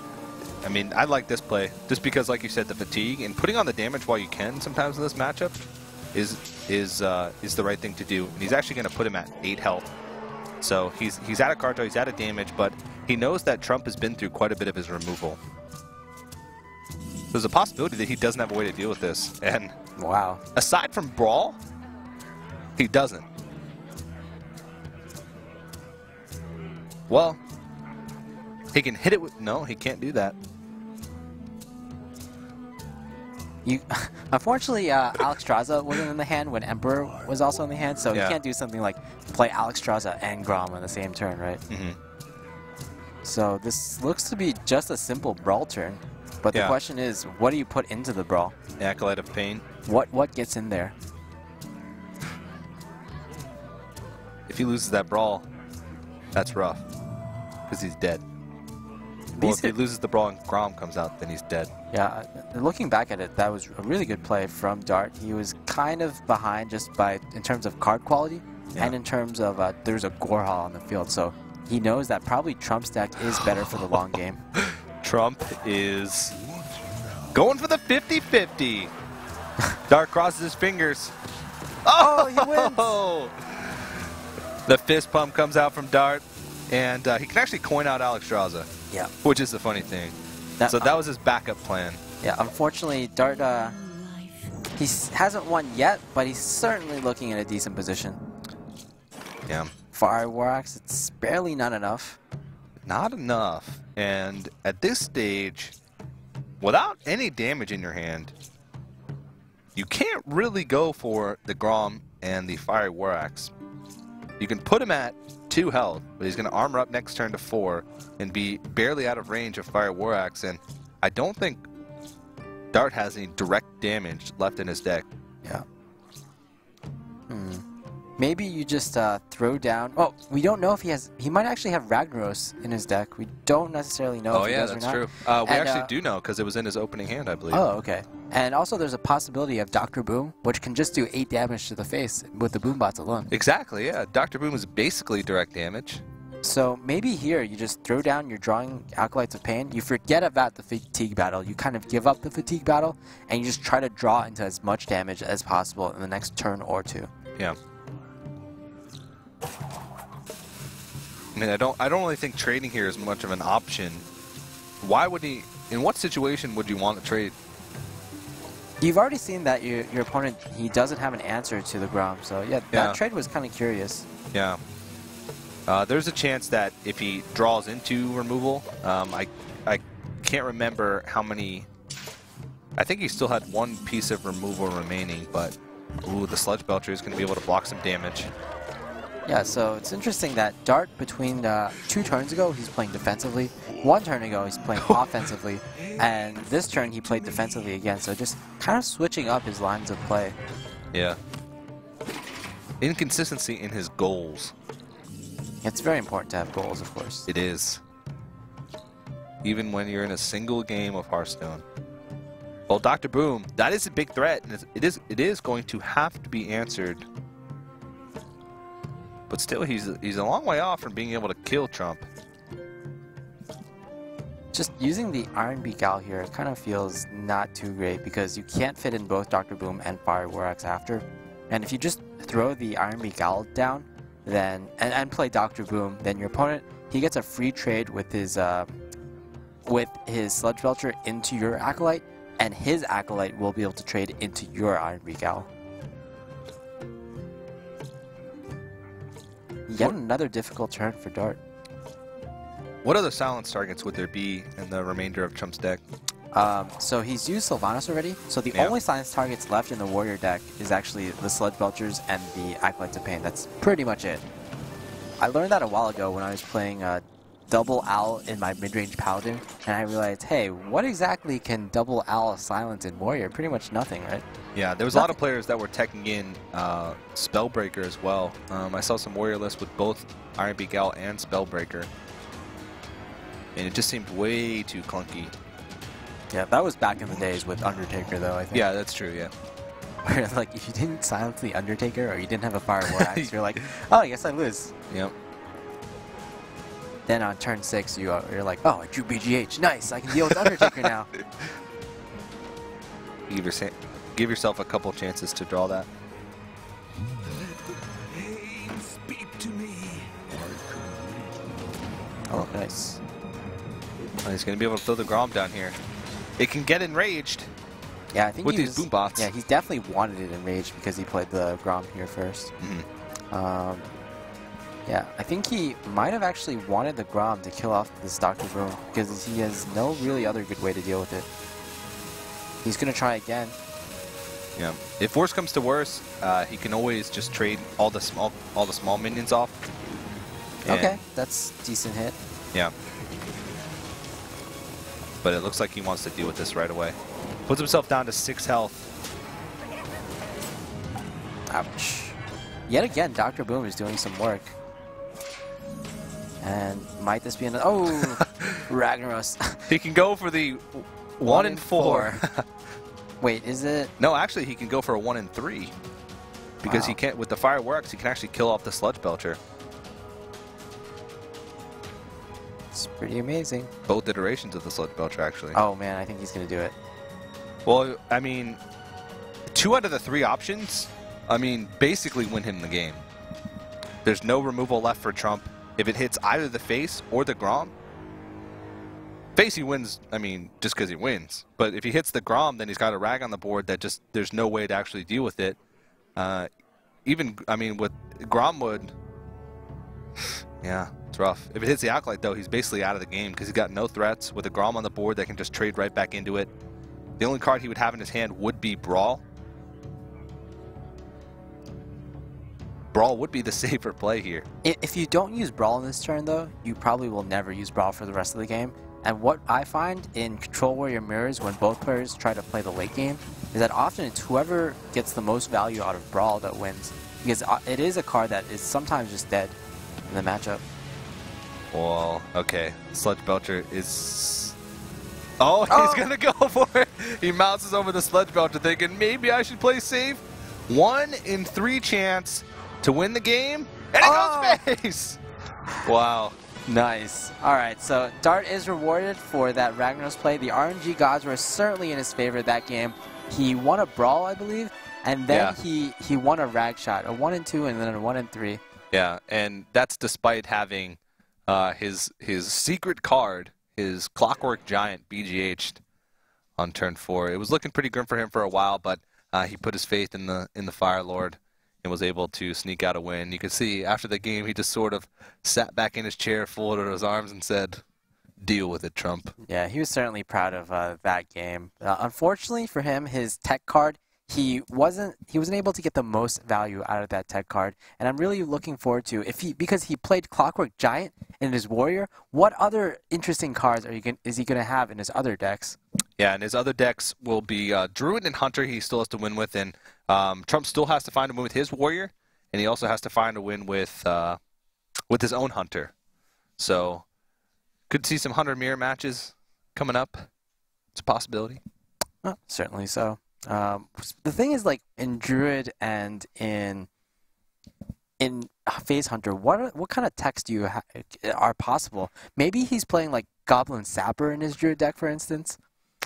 Speaker 1: I mean, I like this play just because, like you said, the fatigue and putting on the damage while you can sometimes in this matchup is the right thing to do. And he's actually going to put him at 8 health. So he's out of card draw, he's out of damage, but he knows that Trump has been through quite a bit of his removal. There's a possibility that he doesn't have a way to deal with this. And
Speaker 2: wow,
Speaker 1: aside from Brawl, he doesn't. Well, he can hit it with... No, he can't do that.
Speaker 2: Unfortunately, Alexstrasza wasn't in the hand when Emperor was also in the hand, so you can't do something like play Alexstrasza and Grom on the same turn, right? Mm-hmm. So this looks to be just a simple Brawl turn, but the question is, what do you put into the Brawl?
Speaker 1: Acolyte of Pain.
Speaker 2: What gets in there?
Speaker 1: If he loses that Brawl, that's rough, because he's dead. Well, if he loses the Brawl and Grom comes out, then he's dead.
Speaker 2: Yeah, looking back at it, that was a really good play from Dart. He was kind of behind just in terms of card quality, and in terms of there's a Gorehall on the field, so he knows that probably Trump's deck is better for the long game.
Speaker 1: Trump is going for the 50-50. Dart crosses his fingers.
Speaker 2: Oh, he wins!
Speaker 1: The fist pump comes out from Dart, and he can actually coin out Alexstrasza.
Speaker 2: Yeah.
Speaker 1: Which is the funny thing. So that was his backup plan.
Speaker 2: Yeah, unfortunately, Dart, he hasn't won yet, but he's certainly looking in a decent position.
Speaker 1: Yeah.
Speaker 2: For Warwax, it's barely not enough.
Speaker 1: Not enough. And at this stage, without any damage in your hand, you can't really go for the Grom and the Fiery War Axe. You can put him at 2 health, but he's going to armor up next turn to 4 and be barely out of range of Fiery War Axe. And I don't think Dart has any direct damage left in his deck.
Speaker 2: Yeah. Maybe you just throw down... Oh, we don't know if he has... He might actually have Ragnaros in his deck. We don't necessarily know if he does or not.
Speaker 1: Oh, yeah, that's true. We actually do know because it was in his opening hand, I believe.
Speaker 2: Oh, okay. And also there's a possibility of Dr. Boom, which can just do 8 damage to the face with the Boom bots alone.
Speaker 1: Exactly, yeah. Dr. Boom is basically direct damage.
Speaker 2: So maybe here you just throw down your drawing Acolytes of Pain. You forget about the fatigue battle. You kind of give up the fatigue battle, and you just try to draw into as much damage as possible in the next turn or 2.
Speaker 1: Yeah. I mean, I don't really think trading here is much of an option. Why would he? In what situation would you want to trade?
Speaker 2: You've already seen that your opponent, he doesn't have an answer to the Grom. So yeah, that trade was kind of curious.
Speaker 1: Yeah. There's a chance that if he draws into removal, I can't remember how many. I think he still had 1 piece of removal remaining, but ooh, the Sludge Belcher is going to be able to block some damage.
Speaker 2: Yeah, so it's interesting that Dart between 2 turns ago, he's playing defensively. 1 turn ago, he's playing offensively. And this turn, he played defensively again. So just kind of switching up his lines of play.
Speaker 1: Yeah. Inconsistency in his goals.
Speaker 2: It's very important to have goals, of course.
Speaker 1: It is. Even when you're in a single game of Hearthstone. Well, Dr. Boom, that is a big threat. And it is going to have to be answered. But still, he's a long way off from being able to kill Trump.
Speaker 2: Just using the Iron Beak Owl here kind of feels not too great because you can't fit in both Dr. Boom and Fire War Axe after. And if you just throw the Iron Beak Owl down then and play Dr. Boom, then your opponent, he gets a free trade with his Sludge Belcher into your Acolyte, and his Acolyte will be able to trade into your Iron Beak Owl. Yet another difficult turn for Dart.
Speaker 1: What other silence targets would there be in the remainder of Trump's deck?
Speaker 2: So he's used Sylvanas already, so the only silence targets left in the Warrior deck is actually the Sludge Belchers and the Acolytes of Pain. That's pretty much it. I learned that a while ago when I was playing Double Owl in my mid-range Paladin, and I realized, hey, what exactly can Double Owl silence in Warrior? Pretty much nothing, right?
Speaker 1: Yeah, there was a lot of players that were teching in Spellbreaker as well. I saw some Warrior lists with both Iron Beak Owl and Spellbreaker. And it just seemed way too clunky.
Speaker 2: Yeah, that was back in the days with Undertaker, though, I think.
Speaker 1: Yeah, that's true, yeah.
Speaker 2: Where, like, if you didn't silence the Undertaker or you didn't have a Fire War Axe, you're like, oh, I guess I lose.
Speaker 1: Yep.
Speaker 2: Then on turn 6, you're like, oh, I drew BGH. Nice, I can deal with Undertaker now.
Speaker 1: Give yourself a couple chances to draw that.
Speaker 2: Oh, nice.
Speaker 1: Oh, he's going to be able to throw the Grom down here. It can get enraged.
Speaker 2: Yeah, I think
Speaker 1: with these boom bots.
Speaker 2: Yeah, he's definitely wanted it enraged because he played the Grom here first. Yeah, I think he might have actually wanted the Grom to kill off this Dr. Boom because he has no really other good way to deal with it. He's going to try again.
Speaker 1: Yeah. If worse comes to worse, he can always just trade all the small minions off.
Speaker 2: Okay, that's a decent hit.
Speaker 1: Yeah. But it looks like he wants to deal with this right away. Puts himself down to 6 health.
Speaker 2: Ouch. Yet again, Dr. Boom is doing some work. And might this be another... Oh! Ragnaros.
Speaker 1: He can go for the 1 and 4.
Speaker 2: Wait, is it...
Speaker 1: No, actually, he can go for a 1 and 3. because
Speaker 2: Wow.
Speaker 1: he can't, with the fireworks, he can actually kill off the Sludge Belcher.
Speaker 2: It's pretty amazing.
Speaker 1: Both iterations of the Sludge Belcher, actually.
Speaker 2: Oh man, I think he's gonna do it.
Speaker 1: Well, I mean, 2 out of the 3 options, I mean, basically win him the game. There's no removal left for Trump. If it hits either the face or the Grom, face he wins, I mean, just because he wins. But if he hits the Grom, then he's got a rag on the board that just, there's no way to actually deal with it. Even, I mean, with Grom would, yeah, it's rough. If it hits the Acolyte, though, he's basically out of the game because he's got no threats. With a Grom on the board that can just trade right back into it. The only card he would have in his hand would be Brawl. Brawl would be the safer play here.
Speaker 2: If you don't use Brawl in this turn, though, you probably will never use Brawl for the rest of the game. And what I find in Control Warrior Mirrors when both players try to play the late game is that often it's whoever gets the most value out of Brawl that wins. Because it is a card that is sometimes just dead in the matchup.
Speaker 1: Well, okay. Sludge Belcher is... Oh, he's going to go for it. He mounces over the Sludge Belcher thinking, maybe I should play safe. 1 in 3 chance to win the game. And it goes face! Wow.
Speaker 2: Nice. Alright, so Dart is rewarded for that Ragnaros play. The RNG gods were certainly in his favor that game. He won a Brawl, I believe, and then he won a Rag Shot, a 1 and 2 and then a 1 and 3.
Speaker 1: Yeah, and that's despite having his secret card, his Clockwork Giant, BGH'd on turn 4. It was looking pretty grim for him for a while, but he put his faith in the Fire Lord and was able to sneak out a win. You could see after the game, he just sort of sat back in his chair, folded his arms, and said, "Deal with it, Trump."
Speaker 2: Yeah, he was certainly proud of that game. Unfortunately for him, his tech card, he wasn't able to get the most value out of that tech card, and I'm really looking forward to because he played Clockwork Giant in his Warrior. What other interesting cards is he going to have in his other decks?
Speaker 1: Yeah, and his other decks will be Druid and Hunter. He still has to win with, and Trump still has to find a win with his Warrior, and he also has to find a win with his own Hunter. So could see some Hunter Mirror matches coming up. It's a possibility.
Speaker 2: Oh, certainly so. The thing is, like in Druid and in Phase Hunter, what kind of techs do you are possible? Maybe he's playing like Goblin Sapper in his Druid deck, for instance.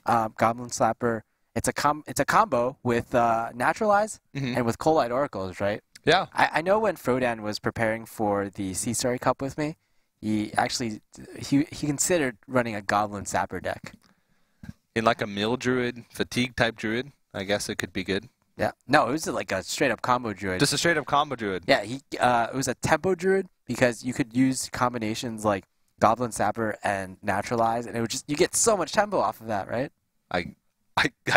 Speaker 2: Goblin Slapper, it's a combo with Naturalize and with Cold Light Oracles, right?
Speaker 1: Yeah.
Speaker 2: I know when Frodan was preparing for the Sea Story Cup with me, he considered running a Goblin Sapper deck.
Speaker 1: In like a Mill Druid, Fatigue type Druid, I guess it could be good.
Speaker 2: Yeah. No, it was like a straight up combo Druid.
Speaker 1: Just a straight up combo Druid.
Speaker 2: Yeah, it was a tempo Druid because you could use combinations like Goblin Sapper and Naturalize, and it would you get so much tempo off of that, right?
Speaker 1: I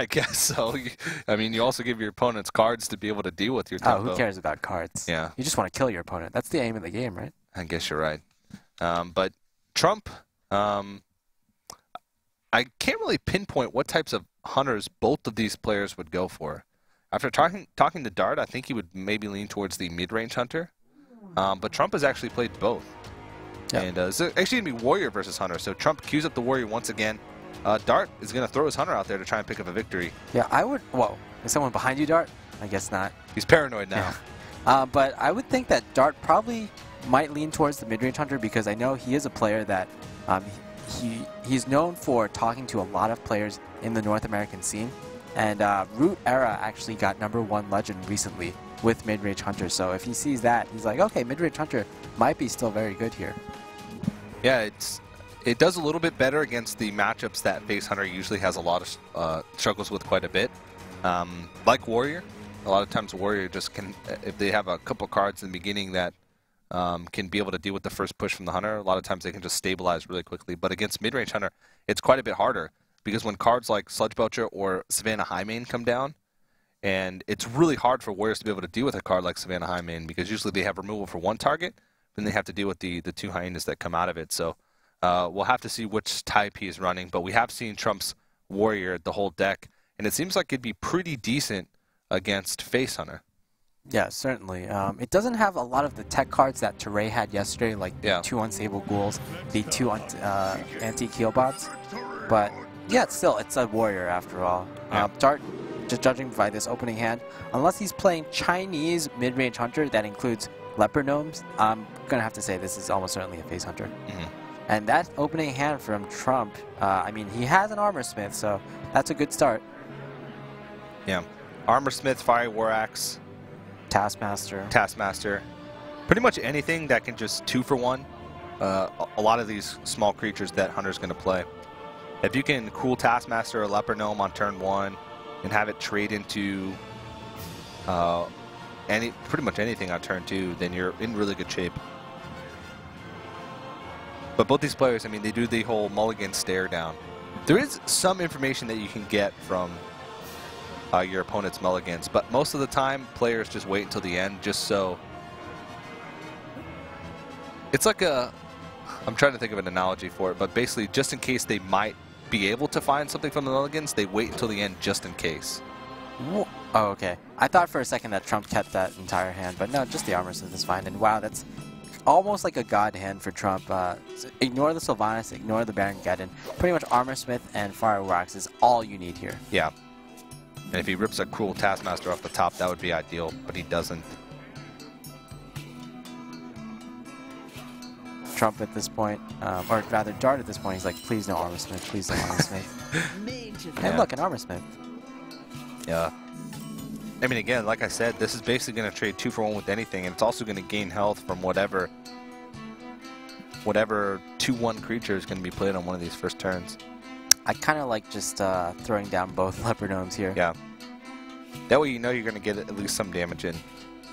Speaker 1: guess so. I mean, you also give your opponents cards to be able to deal with your tempo.
Speaker 2: Oh, who cares about cards?
Speaker 1: Yeah.
Speaker 2: You just want to kill your opponent. That's the aim of the game, right?
Speaker 1: I guess you're right. But Trump, I can't really pinpoint what types of hunters both of these players would go for. After talking to Dart, I think he would maybe lean towards the mid-range hunter. But Trump has actually played both. Yep. And it's actually going to be Warrior versus Hunter. So Trump queues up the Warrior once again. Dart is going to throw his Hunter out there to try and pick up a victory.
Speaker 2: Yeah, I would... Whoa. Is someone behind you, Dart? I guess not.
Speaker 1: He's paranoid now.
Speaker 2: Yeah. But I would think that Dart probably might lean towards the mid-range hunter because I know he is a player that... he's known for talking to a lot of players in the North American scene. And Root Era actually got #1 legend recently with mid-range hunter. So if he sees that, he's like, okay, mid-range hunter might be still very good here.
Speaker 1: Yeah, it does a little bit better against the matchups that Face Hunter usually has a lot of struggles with quite a bit. Like Warrior, a lot of times Warrior just can, if they have a couple cards in the beginning that can be able to deal with the first push from the Hunter, a lot of times they can just stabilize really quickly. But against mid-range Hunter, it's quite a bit harder because when cards like Sludge Belcher or Savannah Highmane come down, and it's really hard for Warriors to be able to deal with a card like Savannah Highmane because usually they have removal for one target, then they have to deal with the 2 hyenas that come out of it. So we'll have to see which type he's running, but we have seen Trump's Warrior, the whole deck, and it seems like it'd be pretty decent against Face Hunter.
Speaker 2: Yeah, certainly. It doesn't have a lot of the tech cards that Teray had yesterday, like the 2 Unstable Ghouls, the 2 Anti-Keelbots, but yeah, it's a Warrior after all.
Speaker 1: Yeah.
Speaker 2: Dart just judging by this opening hand, unless he's playing Chinese mid-range hunter that includes leopard gnomes, I'm going to have to say this is almost certainly a face hunter. And that opening hand from Trump, I mean, he has an armor smith, so that's a good start.
Speaker 1: Yeah. Armor smith, fire war axe,
Speaker 2: Taskmaster.
Speaker 1: Pretty much anything that can just 2-for-1. A lot of these small creatures that Hunter's going to play. If you can cool Taskmaster or Leopard Gnome on turn 1 and have it trade into pretty much anything on turn 2, then you're in really good shape. But both these players, I mean, they do the whole mulligan stare down. There is some information that you can get from your opponent's mulligans, but most of the time, players just wait until the end just so... It's like a... I'm trying to think of an analogy for it, but basically, just in case they might be able to find something from the mulligans, they wait until the end just in case.
Speaker 2: Oh, okay. I thought for a second that Trump kept that entire hand, but no, just the armor smith is fine. And wow, that's almost like a god hand for Trump. So ignore the Sylvanas, ignore the Baron Geddon. Pretty much armor smith and fire wax is all you need here.
Speaker 1: Yeah. And if he rips a cruel Taskmaster off the top, that would be ideal, but he doesn't.
Speaker 2: Trump at this point, or rather Dart at this point, he's like, please no armor smith, please no armor smith. And look, an armor smith.
Speaker 1: Yeah. I mean, again, like I said, this is basically going to trade 2-for-1 with anything, and it's also going to gain health from whatever 2-1 creature is going to be played on one of these first turns.
Speaker 2: I kind of like just throwing down both leopard gnomes here.
Speaker 1: Yeah. That way you know you're going to get at least some damage in.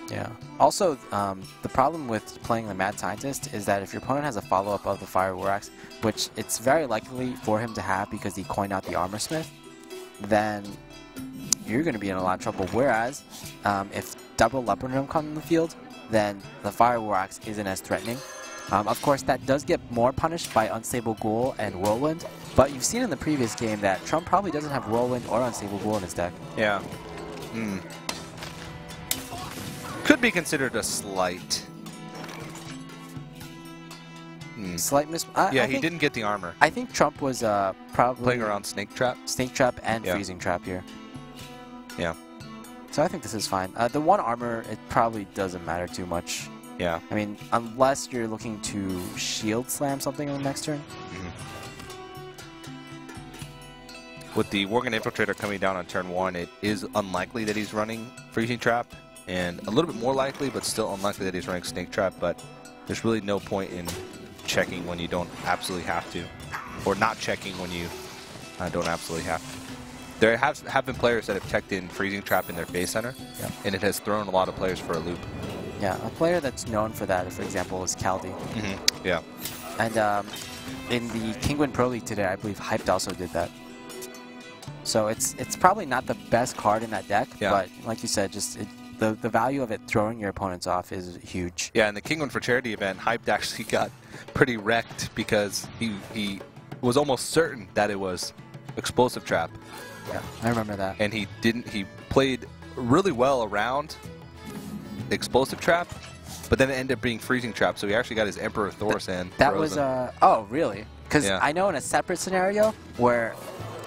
Speaker 2: Yeah. Also, the problem with playing the Mad Scientist is that if your opponent has a follow-up of the Fire War Axe, which it's very likely for him to have because he coined out the Armor Smith, then you're going to be in a lot of trouble. Whereas, if double Leopard Gnome come in the field, then the Fire War Axe isn't as threatening. Of course, that does get more punished by Unstable Ghoul and Whirlwind, but you've seen in the previous game that Trump probably doesn't have Whirlwind or Unstable Ghoul in his deck.
Speaker 1: Yeah. Could be considered a slight.
Speaker 2: Slight miss.
Speaker 1: Yeah, he didn't get the armor.
Speaker 2: I think Trump was probably
Speaker 1: playing around Snake Trap.
Speaker 2: Snake Trap and Freezing Trap here.
Speaker 1: Yeah.
Speaker 2: So I think this is fine. The one armor, it probably doesn't matter too much.
Speaker 1: Yeah.
Speaker 2: I mean, unless you're looking to shield slam something on the next turn.
Speaker 1: With the Worgen Infiltrator coming down on turn 1, it is unlikely that he's running Freezing Trap, and a little bit more likely, but still unlikely that he's running Snake Trap, but there's really no point in checking when you don't absolutely have to, or not checking when you don't absolutely have to. There have been players that have checked in Freezing Trap in their face center, and it has thrown a lot of players for a loop.
Speaker 2: Yeah, a player that's known for that, for example, is Kaldi.
Speaker 1: Yeah.
Speaker 2: And in the Kingwin Pro League today, I believe Hyped also did that. So it's probably not the best card in that deck, but like you said, just the value of it throwing your opponents off is huge.
Speaker 1: Yeah, in the Kingwin for Charity event, Hyped actually got pretty wrecked because he was almost certain that it was Explosive Trap.
Speaker 2: Yeah, I remember that.
Speaker 1: And he played really well around Explosive Trap, but then it ended up being Freezing Trap, so he actually got his Emperor Thor's hand frozen.
Speaker 2: Was, oh, really? Because I know in a separate scenario where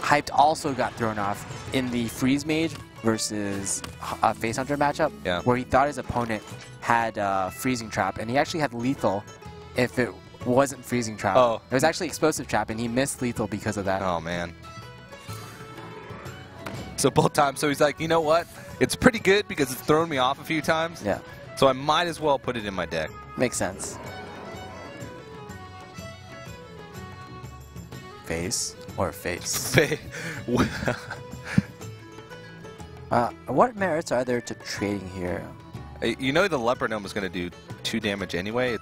Speaker 2: Hyped also got thrown off in the Freeze Mage versus Face Hunter matchup, where he thought his opponent had Freezing Trap, and he actually had Lethal if it wasn't Freezing Trap.
Speaker 1: Oh.
Speaker 2: It was actually Explosive Trap, and he missed Lethal because of that.
Speaker 1: Oh, man. So both times, so he's like, you know what? It's pretty good because it's thrown me off a few times.
Speaker 2: Yeah.
Speaker 1: So I might as well put it in my deck.
Speaker 2: Makes sense. Face or face? What merits are there to trading here?
Speaker 1: You know the Leopard Gnome is going to do 2 damage anyway.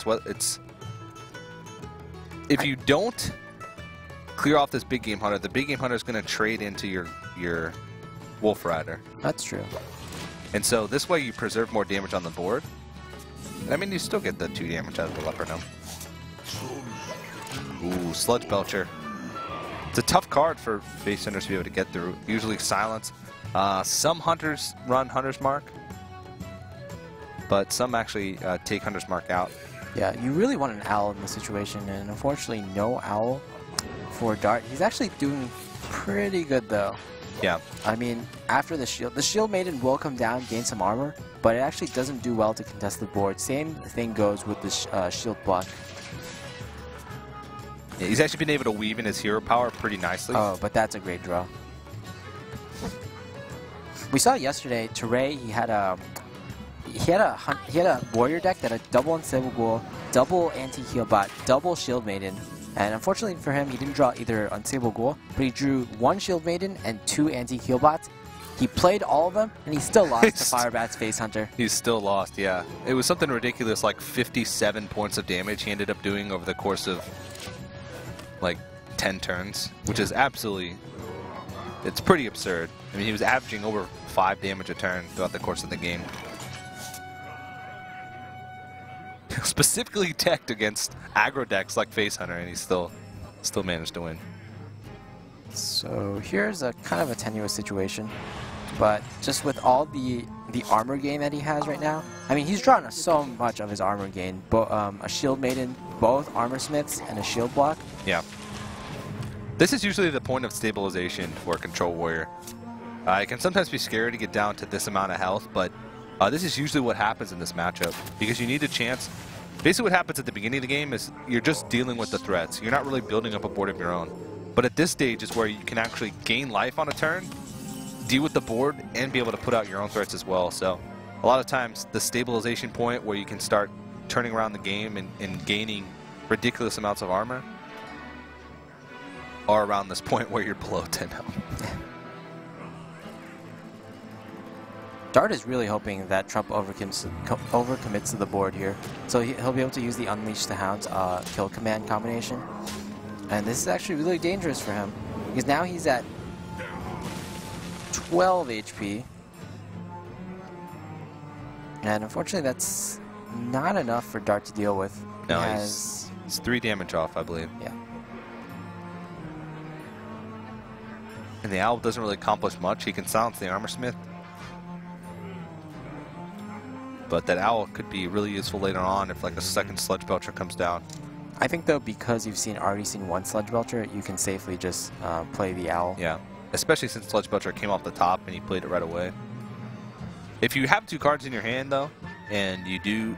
Speaker 1: If you don't clear off this Big Game Hunter, the Big Game Hunter is going to trade into your Wolf Rider.
Speaker 2: That's true.
Speaker 1: And so this way you preserve more damage on the board. I mean, you still get the 2 damage out of the Leopard Gnome. Ooh, Sludge Belcher. It's a tough card for face centers to be able to get through. Usually Silence. Some hunters run Hunter's Mark, but some actually take Hunter's Mark out.
Speaker 2: Yeah, you really want an Owl in this situation, and unfortunately no Owl for Dart. He's actually doing pretty good, though.
Speaker 1: Yeah.
Speaker 2: I mean, after the Shield Maiden will come down, gain some armor, but it actually doesn't do well to contest the board. Same thing goes with the Shield block.
Speaker 1: Yeah, he's actually been able to weave in his hero power pretty nicely.
Speaker 2: Oh, but that's a great draw. We saw yesterday, Teray, he had a warrior deck that had double Unstable Ghoul, double anti-heal bot, double Shield Maiden. And unfortunately for him, he didn't draw either Unstable Ghoul, but he drew 1 Shield Maiden and 2 anti-heal bots. He played all of them, and he still lost to Firebat's Face Hunter.
Speaker 1: He's still lost, yeah. It was something ridiculous, like 57 points of damage he ended up doing over the course of, like, 10 turns, which is absolutely... It's pretty absurd. I mean, he was averaging over 5 damage a turn throughout the course of the game. Specifically teched against aggro decks like Face Hunter, and he still managed to win.
Speaker 2: So here's a kind of a tenuous situation, but just with all the armor gain that he has right now, I mean, he's drawn so much of his armor gain. A Shield Maiden, both Armor Smiths, and a Shield Block.
Speaker 1: Yeah. This is usually the point of stabilization for a Control Warrior. It can sometimes be scary to get down to this amount of health, but this is usually what happens in this matchup, because you need a chance. Basically what happens at the beginning of the game is you're just dealing with the threats. You're not really building up a board of your own. But at this stage is where you can actually gain life on a turn, deal with the board, and be able to put out your own threats as well. So a lot of times the stabilization point where you can start turning around the game and gaining ridiculous amounts of armor are around this point where you're below 10 health.
Speaker 2: Dart is really hoping that Trump overcommits to the board here. So he'll be able to use the Unleash the Hounds kill command combination. And this is actually really dangerous for him, because now he's at 12 HP. And unfortunately that's not enough for Dart to deal with.
Speaker 1: No, he's 3 damage off, I believe.
Speaker 2: Yeah.
Speaker 1: And the Owl doesn't really accomplish much. He can silence the Armor Smith. But that Owl could be really useful later on if like a second Sludge Belcher comes down.
Speaker 2: I think though, because you've already seen 1 Sludge Belcher, you can safely just play the Owl.
Speaker 1: Yeah, especially since Sludge Belcher came off the top and he played it right away. If you have 2 cards in your hand though, and you do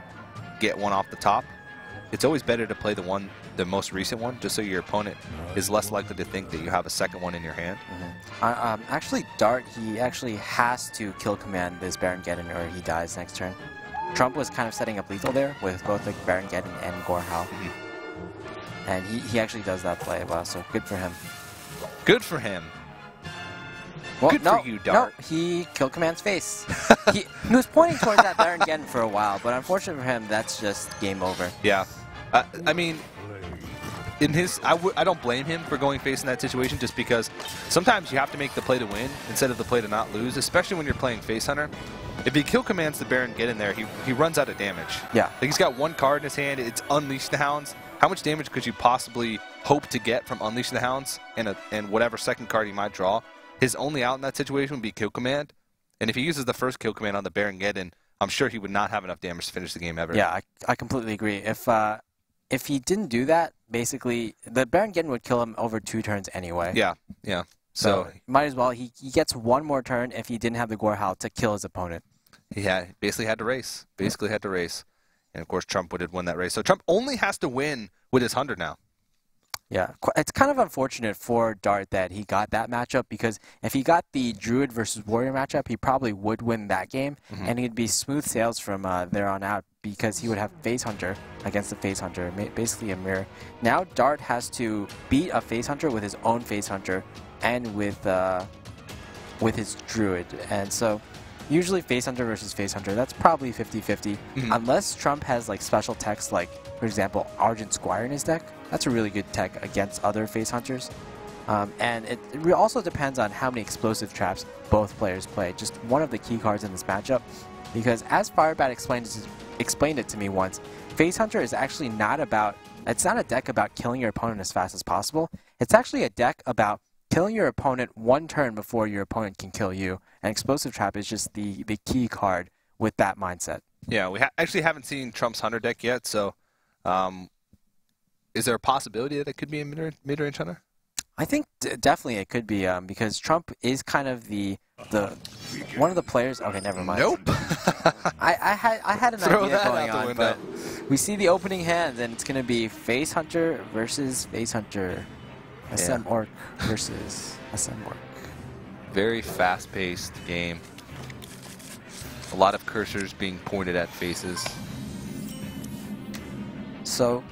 Speaker 1: get one off the top, it's always better to play the most recent one, just so your opponent is less likely to think that you have a second one in your hand.
Speaker 2: Actually, Dart, he actually has to kill command this Baron Geddon or he dies next turn. Trump was kind of setting up lethal there with both like Baron Geddon and Gorhal. And he actually does that play well, so good for him.
Speaker 1: Good for him.
Speaker 2: Well,
Speaker 1: good for you, Dart.
Speaker 2: No, he killed command's face. he was pointing towards that Baron Geddon for a while, but unfortunately for him, that's just game over.
Speaker 1: Yeah. I mean, I don't blame him for going face in that situation, just because sometimes you have to make the play to win instead of the play to not lose, especially when you're playing Face Hunter. If he kill commands the Baron Geddon there, he runs out of damage.
Speaker 2: Yeah.
Speaker 1: Like he's got 1 card in his hand, it's Unleash the Hounds. How much damage could you possibly hope to get from Unleash the Hounds and whatever second card he might draw? His only out in that situation would be kill command. And if he uses the first kill command on the Baron Geddon, I'm sure he would not have enough damage to finish the game ever.
Speaker 2: Yeah, I completely agree. If he didn't do that, basically, the Baron Geddon would kill him over 2 turns anyway.
Speaker 1: Yeah, yeah.
Speaker 2: So might as well, he gets 1 more turn if he didn't have the Gorhal to kill his opponent.
Speaker 1: He basically had to race. And of course, Trump would have won that race. So Trump only has to win with his 100 now.
Speaker 2: Yeah, it's kind of unfortunate for Dart that he got that matchup, because if he got the Druid versus Warrior matchup, he probably would win that game, and he'd be smooth sails from there on out, because he would have Face Hunter against the Face Hunter, basically a mirror. Now Dart has to beat a Face Hunter with his own Face Hunter and with his Druid, and so usually Face Hunter versus Face Hunter, that's probably 50-50, unless Trump has like special techs like, for example, Argent Squire in his deck. That's a really good tech against other Face Hunters. And it also depends on how many explosive traps both players play. Just one of the key cards in this matchup, because as Firebat explained it to me once, Face Hunter is actually not it's not a deck about killing your opponent as fast as possible. It's actually a deck about killing your opponent 1 turn before your opponent can kill you. And Explosive Trap is just the key card with that mindset.
Speaker 1: Yeah, we actually haven't seen Trump's Hunter deck yet, so is there a possibility that it could be a mid-range Hunter?
Speaker 2: I think definitely it could be because Trump is kind of the one of the players. Okay, never mind.
Speaker 1: Nope.
Speaker 2: I had an
Speaker 1: Throw
Speaker 2: idea
Speaker 1: that
Speaker 2: going
Speaker 1: out the
Speaker 2: on,
Speaker 1: window.
Speaker 2: but we see the opening hands, and it's going to be Face Hunter versus Face Hunter, SM Orc versus SM Orc.
Speaker 1: Very fast-paced game. A lot of cursors being pointed at faces.
Speaker 2: So,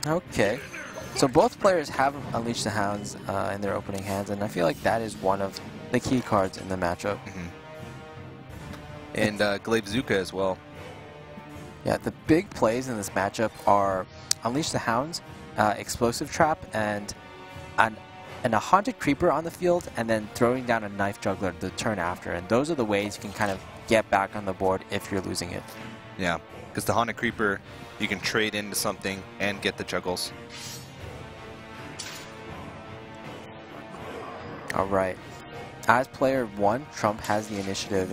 Speaker 2: okay. So both players have Unleash the Hounds in their opening hands, and I feel like that is one of the key cards in the matchup.
Speaker 1: And Glaivezuka as well.
Speaker 2: Yeah, the big plays in this matchup are Unleash the Hounds, Explosive Trap, and a Haunted Creeper on the field, and then throwing down a Knife Juggler the turn after. And those are the ways you can kind of get back on the board if you're losing it.
Speaker 1: Yeah, because the Haunted Creeper, you can trade into something and get the juggles.
Speaker 2: All right. As player 1, Trump has the initiative,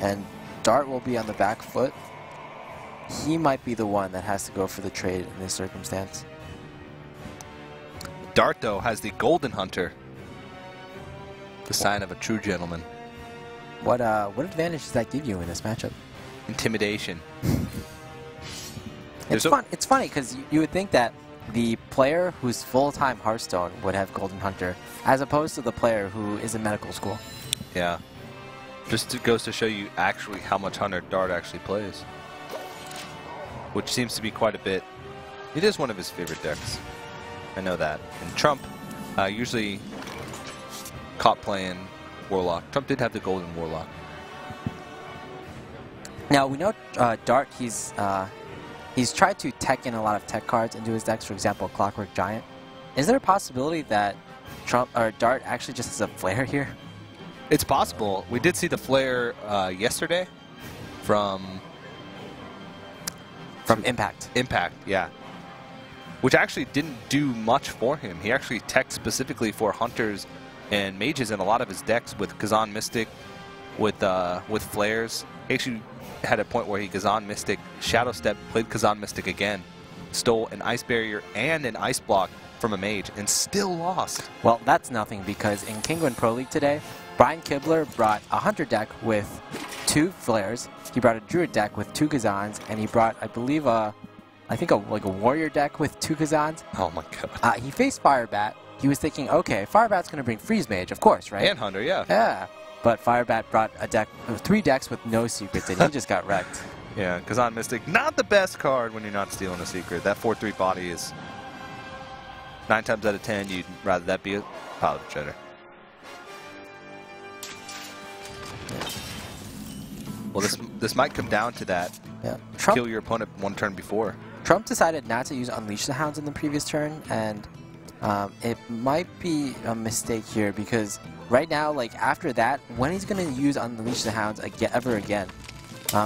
Speaker 2: and Dart will be on the back foot. He might be the one that has to go for the trade in this circumstance.
Speaker 1: Dart, though, has the Golden Hunter. The sign of a true gentleman.
Speaker 2: What advantage does that give you in this matchup?
Speaker 1: Intimidation.
Speaker 2: It's fun. It's funny because you would think that the player who's full-time Hearthstone would have Golden Hunter, as opposed to the player who is in medical school.
Speaker 1: Yeah. Just goes to show you actually how much Hunter Dart actually plays. Which seems to be quite a bit. It is one of his favorite decks. I know that. And Trump usually caught playing Warlock. Trump did have the Golden Warlock.
Speaker 2: Now we know Dart. He's tried to tech in a lot of tech cards into his decks. For example, Clockwork Giant. Is there a possibility that Trump or Dart actually just has a flare here?
Speaker 1: It's possible. We did see the flare yesterday from
Speaker 2: Impact.
Speaker 1: Impact, yeah. Which actually didn't do much for him. He actually teched specifically for Hunters and Mages in a lot of his decks with Kazan Mystic, with flares. He actually had a point where he Kazan Mystic, Shadow Step, played Kazan Mystic again, stole an Ice Barrier and an Ice Block from a Mage, and still lost.
Speaker 2: Well, that's nothing, because in Kingwin Pro League today, Brian Kibler brought a Hunter deck with 2 flares. He brought a Druid deck with 2 Kazans, and he brought, I believe, like a Warrior deck with 2 Kazans.
Speaker 1: Oh my god.
Speaker 2: He faced Firebat. He was thinking, okay, Firebat's going to bring Freeze Mage, of course, right?
Speaker 1: And Hunter, yeah.
Speaker 2: Yeah. But Firebat brought a deck, 3 decks with no secrets, and he just got wrecked.
Speaker 1: Yeah, Kazan Mystic, not the best card when you're not stealing a secret. That 4/3 body is 9 times out of 10, you'd rather that be a pile of cheddar.
Speaker 2: Yeah.
Speaker 1: Well, this might come down to that.
Speaker 2: Yeah.
Speaker 1: Kill your opponent 1 turn before.
Speaker 2: Trump decided not to use Unleash the Hounds in the previous turn, and it might be a mistake here because right now, like after that, when he's going to use Unleash the Hounds ever again?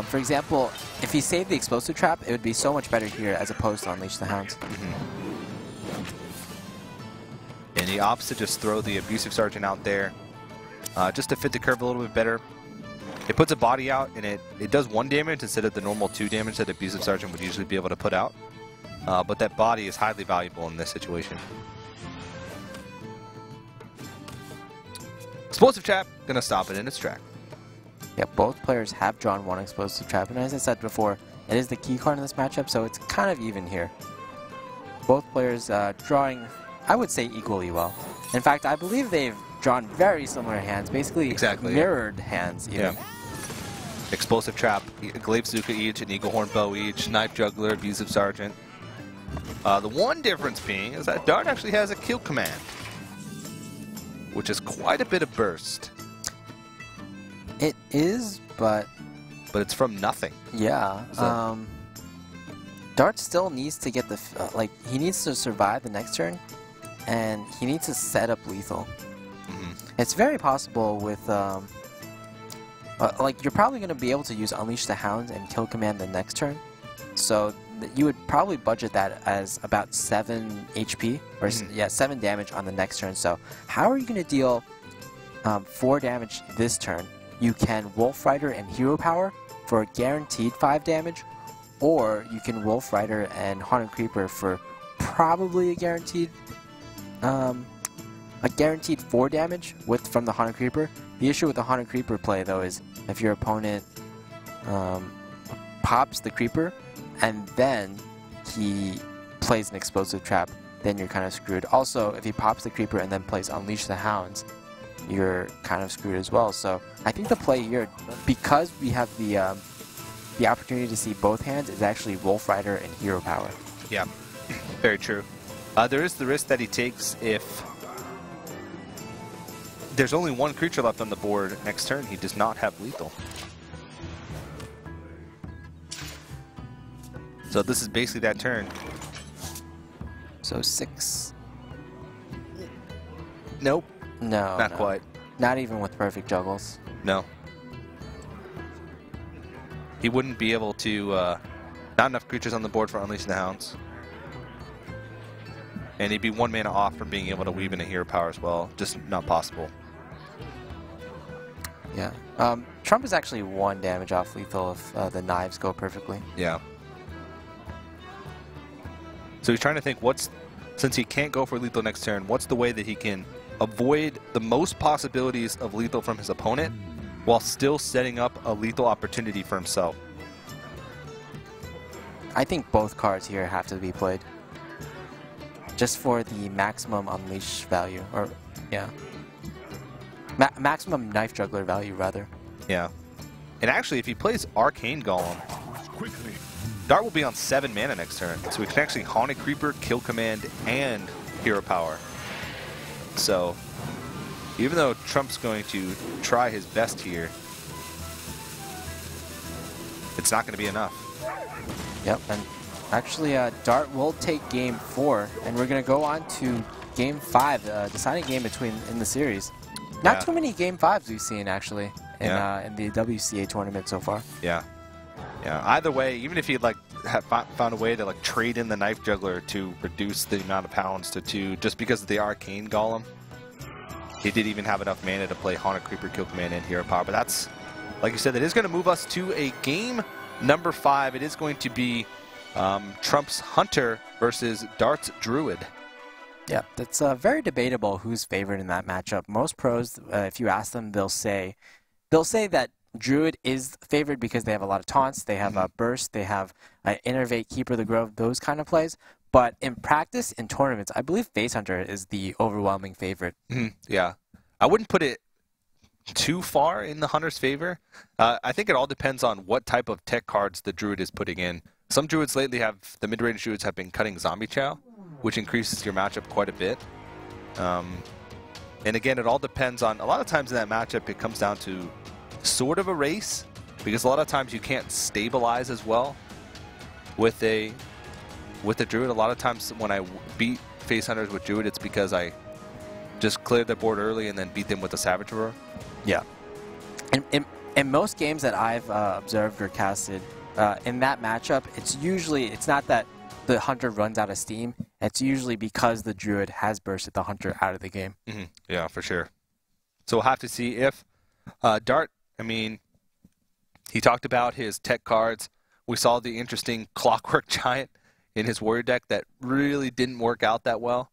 Speaker 2: For example, if he saved the Explosive Trap, it would be so much better here as opposed to Unleash the Hounds.
Speaker 1: And the opposite, just throw the Abusive Sergeant out there just to fit the curve a little bit better. It puts a body out, and it does 1 damage instead of the normal 2 damage that Abusive Sergeant would usually be able to put out. But that body is highly valuable in this situation. Explosive Trap, gonna stop it in its track.
Speaker 2: Yeah, both players have drawn 1 Explosive Trap, and as I said before, it is the key card in this matchup, so it's kind of even here. Both players drawing, I would say, equally well. In fact, I believe they've drawn very similar hands, basically mirrored hands even.
Speaker 1: Yeah. Explosive Trap, Glaivezuka each, an Eaglehorn Bow each, Knife Juggler, Abusive Sergeant. The one difference being is that Dart actually has a Kill Command, which is quite a bit of burst.
Speaker 2: It is, but
Speaker 1: it's from nothing.
Speaker 2: Yeah. Dart still needs to get the he needs to survive the next turn, and he needs to set up lethal. It's very possible with you're probably going to be able to use Unleash the Hounds and Kill Command the next turn, so you would probably budget that as about 7 HP or 7 damage on the next turn. So how are you going to deal 4 damage this turn? You can Wolf Rider and Hero Power for a guaranteed 5 damage, or you can Wolf Rider and Haunted Creeper for probably a guaranteed a guaranteed 4 damage from the Haunted Creeper. The issue with the Haunted Creeper play, though, is if your opponent pops the Creeper and then he plays an Explosive Trap, then you're kind of screwed. Also, if he pops the Creeper and then plays Unleash the Hounds, you're kind of screwed as well. So I think the play here, because we have the opportunity to see both hands, is actually Wolf Rider and Hero Power.
Speaker 1: Yeah, very true. There is the risk that he takes if there's only one creature left on the board next turn. He does not have lethal. So this is basically that turn.
Speaker 2: So 6.
Speaker 1: Nope.
Speaker 2: No.
Speaker 1: Not quite.
Speaker 2: Not even with perfect juggles.
Speaker 1: No. He wouldn't be able to... not enough creatures on the board for Unleashing the Hounds. And he'd be 1 mana off from being able to weave in a Hero Power as well. Just not possible.
Speaker 2: Yeah. Trump is actually 1 damage off lethal if the knives go perfectly.
Speaker 1: Yeah. So he's trying to think since he can't go for lethal next turn, what's the way that he can avoid the most possibilities of lethal from his opponent while still setting up a lethal opportunity for himself?
Speaker 2: I think both cards here have to be played. Just for the maximum Unleash value, or, yeah. Maximum Knife Juggler value, rather.
Speaker 1: Yeah. And actually, if he plays Arcane Golem, Dart will be on 7 mana next turn. So we can actually Haunted Creeper, Kill Command, and Hero Power. So, even though Trump's going to try his best here, it's not going to be enough.
Speaker 2: Yep, and actually Dart will take game 4, and we're going to go on to game 5, deciding game in the series. Not too many game 5s we've seen, actually, in the WCA tournament so far.
Speaker 1: Yeah. Yeah, either way, even if he'd found a way to trade in the Knife Juggler to reduce the amount of pounds to 2 just because of the Arcane Golem, he did even have enough mana to play Haunted Creeper, Kill Command, and Hero Power. But that's, like you said, that is going to move us to a game number 5. It is going to be Trump's Hunter versus Dart's Druid.
Speaker 2: Yeah, that's very debatable who's favored in that matchup. Most pros, if you ask them, they'll say that Druid is favored because they have a lot of taunts, they have burst, they have Innervate, Keeper of the Grove, those kind of plays. But in practice, in tournaments, I believe Face Hunter is the overwhelming favorite.
Speaker 1: Yeah. I wouldn't put it too far in the Hunter's favor. I think it all depends on what type of tech cards the Druid is putting in. Some Druids lately the mid-range Druids have been cutting Zombie Chow, which increases your matchup quite a bit. And again, it all depends on, a lot of times in that matchup, it comes down to sort of a race, because a lot of times you can't stabilize as well with a Druid. A lot of times when I beat Face Hunters with Druid, it's because I just cleared the board early and then beat them with a Savage Roar.
Speaker 2: Yeah. In most games that I've observed or casted, in that matchup, it's not that the Hunter runs out of steam. It's usually because the Druid has bursted the Hunter out of the game.
Speaker 1: Yeah, for sure. So we'll have to see if Dart, I mean, he talked about his tech cards. We saw the interesting Clockwork Giant in his Warrior deck that really didn't work out that well.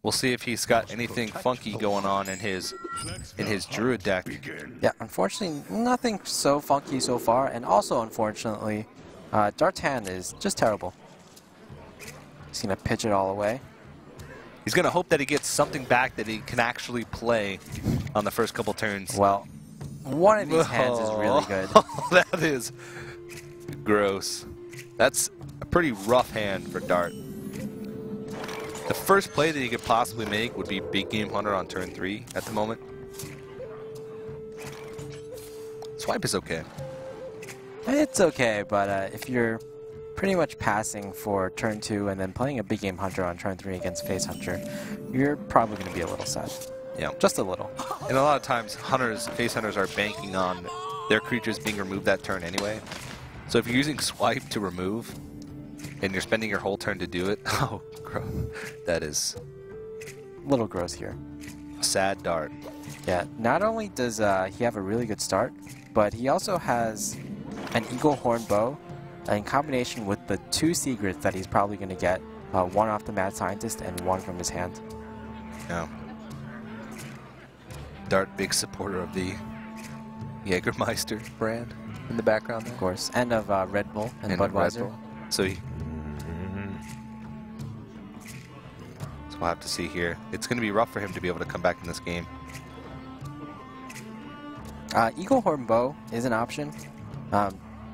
Speaker 1: We'll see if he's got anything funky going on in his Druid deck.
Speaker 2: Yeah, unfortunately, nothing so funky so far, and also unfortunately, Dart's hand is just terrible. He's gonna pitch it all away.
Speaker 1: He's gonna hope that he gets something back that he can actually play on the first couple turns.
Speaker 2: Well, one of these hands is really good.
Speaker 1: That is gross. That's a pretty rough hand for Dart. The first play that he could possibly make would be Big Game Hunter on turn 3 at the moment. Swipe is okay.
Speaker 2: It's okay, but if you're pretty much passing for turn 2 and then playing a Big Game Hunter on turn 3 against Face Hunter, you're probably going to be a little sad.
Speaker 1: Yeah.
Speaker 2: Just a little.
Speaker 1: And a lot of times, Face Hunters are banking on their creatures being removed that turn anyway. So if you're using Swipe to remove, and you're spending your whole turn to do it, oh, gross. That is
Speaker 2: A little gross here.
Speaker 1: Sad Dart.
Speaker 2: Yeah, not only does he have a really good start, but he also has an Eagle Horn Bow in combination with the 2 secrets that he's probably going to get, one off the Mad Scientist and one from his hand.
Speaker 1: Yeah. Dart, big supporter of the Jägermeister brand in the background there.
Speaker 2: Of course, and of Red Bull and
Speaker 1: Red
Speaker 2: Budweiser.
Speaker 1: Bull. So we'll have to see here. It's going to be rough for him to be able to come back in this game.
Speaker 2: Eagle Horn Bow is an option,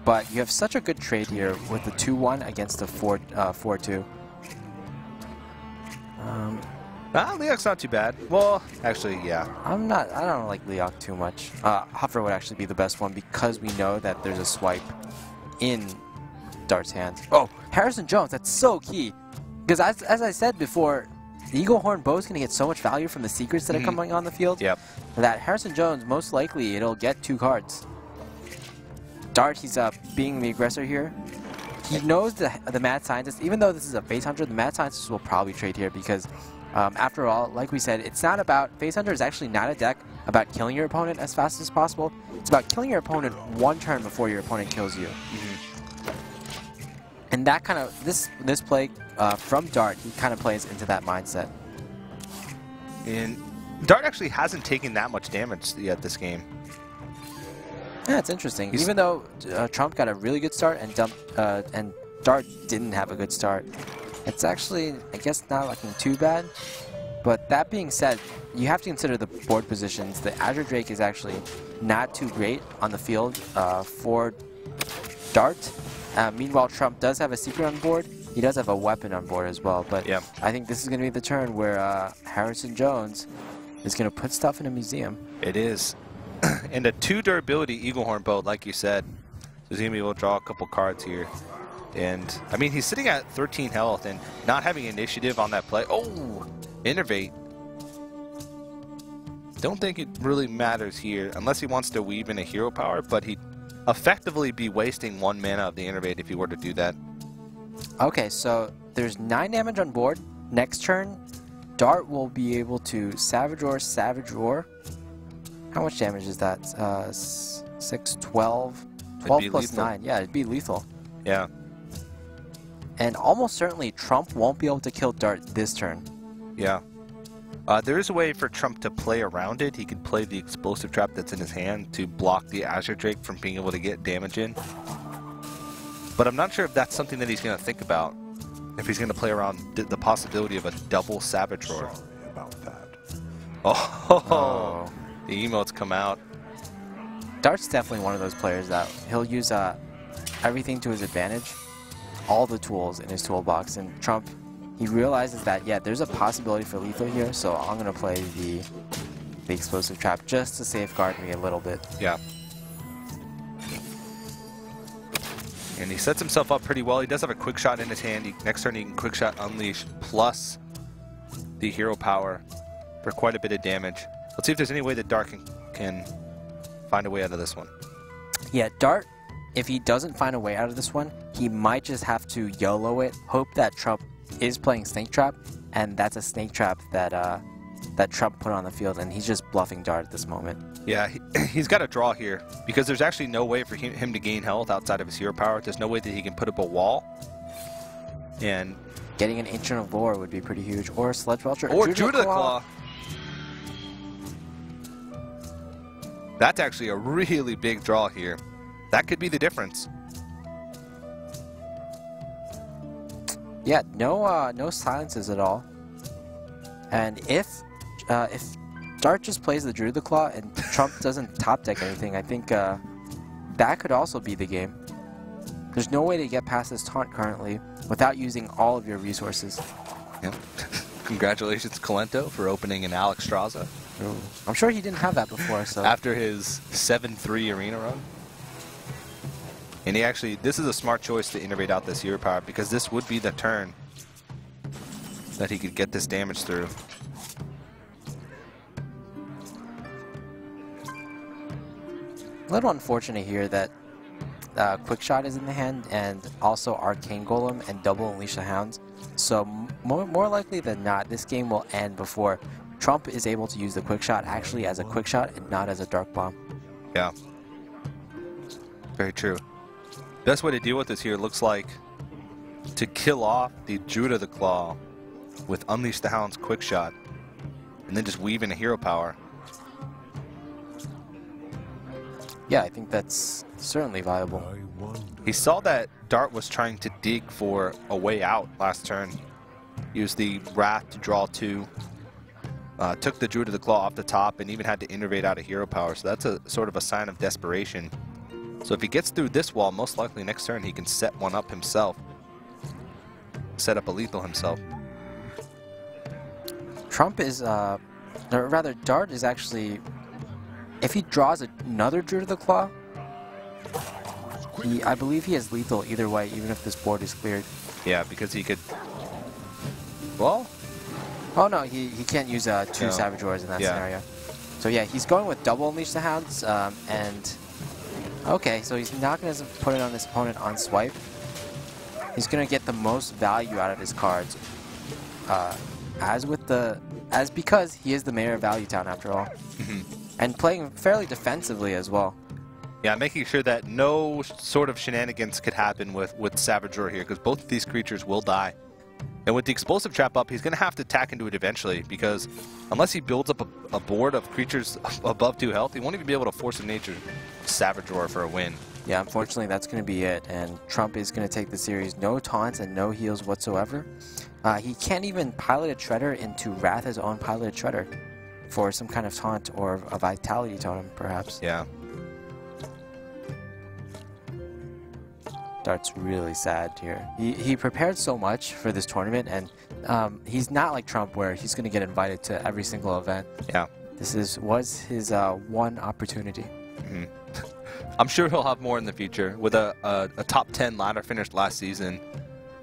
Speaker 2: but you have such a good trade here with the 2-1 against the 4-2.
Speaker 1: Leok's not too bad. Well, actually, yeah.
Speaker 2: I don't like Leok too much. Huffer would actually be the best one because we know that there's a swipe in Dart's hands. Oh, Harrison Jones, that's so key. Because as I said before, the Eagle Horn Bow is going to get so much value from the secrets that are coming on the field.
Speaker 1: Yep.
Speaker 2: That Harrison Jones, most likely, it'll get 2 cards. Dart, he's being the aggressor here. He knows the Mad Scientist. Even though this is a Face Hunter, the Mad Scientist will probably trade here because, after all, like we said, it's not about... Face Hunter is actually not a deck about killing your opponent as fast as possible. It's about killing your opponent 1 turn before your opponent kills you. And that kind of... This play from Dart, he kind of plays into that mindset.
Speaker 1: And Dart actually hasn't taken that much damage yet this game.
Speaker 2: Yeah, it's interesting. Even though Trump got a really good start and Dart didn't have a good start, it's actually, I guess, not looking too bad. But that being said, you have to consider the board positions. The Azure Drake is actually not too great on the field for Dart. Meanwhile, Trump does have a secret on board. He does have a weapon on board as well. But
Speaker 1: yeah.
Speaker 2: I think this is going to be the turn where Harrison Jones is going to put stuff in a museum.
Speaker 1: It is. And a 2 durability Eagle Horn Bow, like you said. So he's going to be able to draw a couple cards here. And, I mean, he's sitting at 13 health and not having initiative on that play. Oh! Innervate. Don't think it really matters here unless he wants to weave in a hero power, but he'd effectively be wasting 1 mana of the Innervate if he were to do that.
Speaker 2: Okay, so there's 9 damage on board. Next turn, Dart will be able to Savage Roar. How much damage is that? 6, 12. 12 plus
Speaker 1: lethal.
Speaker 2: 9. Yeah, it'd be lethal.
Speaker 1: Yeah.
Speaker 2: And almost certainly Trump won't be able to kill Dart this turn.
Speaker 1: Yeah. There is a way for Trump to play around it. He can play the explosive trap that's in his hand to block the Azure Drake from being able to get damage in. But I'm not sure if that's something that he's going to think about. If he's going to play around the possibility of a double Savage Roar.
Speaker 3: Sorry about that.
Speaker 1: Oh. The emotes come out.
Speaker 2: Dart's definitely one of those players that he'll use everything to his advantage. All the tools in his toolbox. And Trump, he realizes that, yeah, there's a possibility for lethal here, so I'm going to play the explosive trap just to safeguard me a little bit.
Speaker 1: Yeah. And he sets himself up pretty well. He does have a quick shot in his hand. Next turn he can quick shot Unleash plus the hero power for quite a bit of damage. Let's see if there's any way that Dart can find a way out of this one.
Speaker 2: Yeah, Dart, if he doesn't find a way out of this one, he might just have to YOLO it, hope that Trump is playing Snake Trap, and that's a Snake Trap that Trump put on the field, and he's just bluffing Dart at this moment.
Speaker 1: Yeah, he's got to draw here, because there's actually no way for him to gain health outside of his hero power. There's no way that he can put up a wall. And
Speaker 2: getting an Ancient of Lore would be pretty huge, or a Sledge Belcher.
Speaker 1: Or Judah the Claw. That's actually a really big draw here. That could be the difference.
Speaker 2: Yeah, no silences at all. And if Dart just plays the Drew the Claw and Trump doesn't top deck anything, I think that could also be the game. There's no way to get past this taunt currently without using all of your resources.
Speaker 1: Yep. Congratulations, Colento, for opening an Alex Straza.
Speaker 2: Ooh. I'm sure he didn't have that before. So
Speaker 1: after his 7-3 arena run. And he actually, this is a smart choice to innovate out this hero power, because this would be the turn that he could get this damage through.
Speaker 2: A little unfortunate here that Quick Shot is in the hand, and also Arcane Golem and double Unleash the Hounds. So more likely than not, this game will end before Trump is able to use the Quick Shot actually as a Quick Shot and not as a Dark Bomb.
Speaker 1: Yeah. Very true. Best way to deal with this here looks like to kill off the Judah the Claw with Unleash the Hound's Quick Shot, and then just weave in a hero power.
Speaker 2: Yeah, I think that's certainly viable.
Speaker 3: I wonder.
Speaker 1: He saw that Dart was trying to dig for a way out last turn. Used the Wrath to draw 2. Took the Druid of the Claw off the top and even had to innervate out a hero power. So that's a sort of a sign of desperation. So if he gets through this wall, most likely next turn he can set one up himself. Set up a lethal himself.
Speaker 2: Trump is, or rather, Dart is actually, if he draws another Druid of the Claw, I believe he has lethal either way, even if this board is cleared.
Speaker 1: Yeah, because he could... Well...
Speaker 2: Oh no, he can't use 2 Savage Roars in that scenario. So yeah, he's going with double Unleash the Hounds, and... Okay, so he's not going to put it on his opponent on swipe. He's going to get the most value out of his cards. Because he is the mayor of Value Town after all. And playing fairly defensively as well.
Speaker 1: Yeah, making sure that no sort of shenanigans could happen with Savage Roar here, because both of these creatures will die. And with the Explosive Trap up, he's going to have to tack into it eventually, because unless he builds up a board of creatures above 2 health, he won't even be able to Force of Nature Savage Roar for a win.
Speaker 2: Yeah, unfortunately, that's going to be it. And Trump is going to take the series no taunts and no heals whatsoever. He can't even pilot a Shredder into Wrath his own piloted Shredder for some kind of taunt or a Vitality Totem, perhaps.
Speaker 1: Yeah.
Speaker 2: Dart's really sad here. He prepared so much for this tournament, and he's not like Trump where he's going to get invited to every single event.
Speaker 1: Yeah.
Speaker 2: This was his one opportunity.
Speaker 1: I'm sure he'll have more in the future with a top 10 ladder finish last season,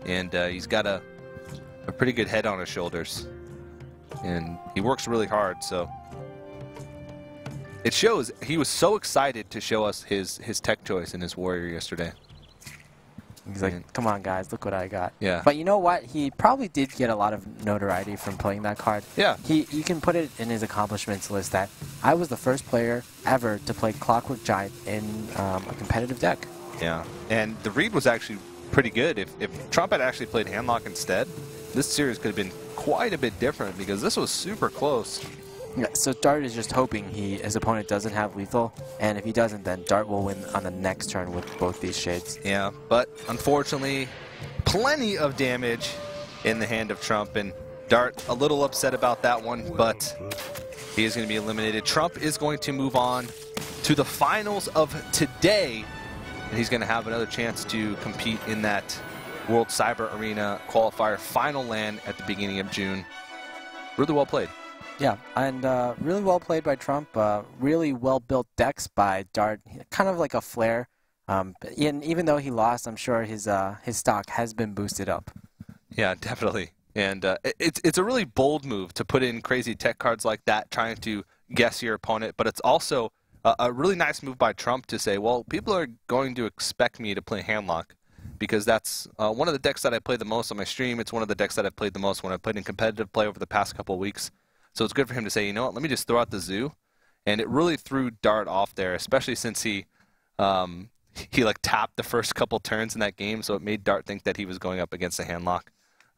Speaker 1: and he's got a pretty good head on his shoulders, and he works really hard. So it shows. He was so excited to show us his tech choice in his warrior yesterday.
Speaker 2: He's like, come on, guys, look what I got.
Speaker 1: Yeah.
Speaker 2: But you know what? He probably did get a lot of notoriety from playing that card.
Speaker 1: Yeah.
Speaker 2: You can put it in his accomplishments list that I was the first player ever to play Clockwork Giant in a competitive deck.
Speaker 1: Yeah. And the read was actually pretty good. If Trump had actually played Handlock instead, this series could have been quite a bit different, because this was super close.
Speaker 2: Yeah, so Dart is just hoping his opponent doesn't have lethal, and if he doesn't, then Dart will win on the next turn with both these shades.
Speaker 1: Yeah, but unfortunately, plenty of damage in the hand of Trump, and Dart a little upset about that one, but he is going to be eliminated. Trump is going to move on to the finals of today, and he's going to have another chance to compete in that World Cyber Arena qualifier final LAN at the beginning of June. Really well played.
Speaker 2: Yeah, and really well played by Trump. Really well-built decks by Dart. Kind of like a Flare. And even though he lost, I'm sure his stock has been boosted up.
Speaker 1: Yeah, definitely. And it's a really bold move to put in crazy tech cards like that, trying to guess your opponent. But it's also a really nice move by Trump to say, well, people are going to expect me to play Handlock, because that's one of the decks that I play the most on my stream. It's one of the decks that I've played the most when I've played in competitive play over the past couple of weeks. So it's good for him to say, you know what, let me just throw out the zoo. And it really threw Dart off there, especially since he like tapped the first couple turns in that game. So it made Dart think that he was going up against a Handlock.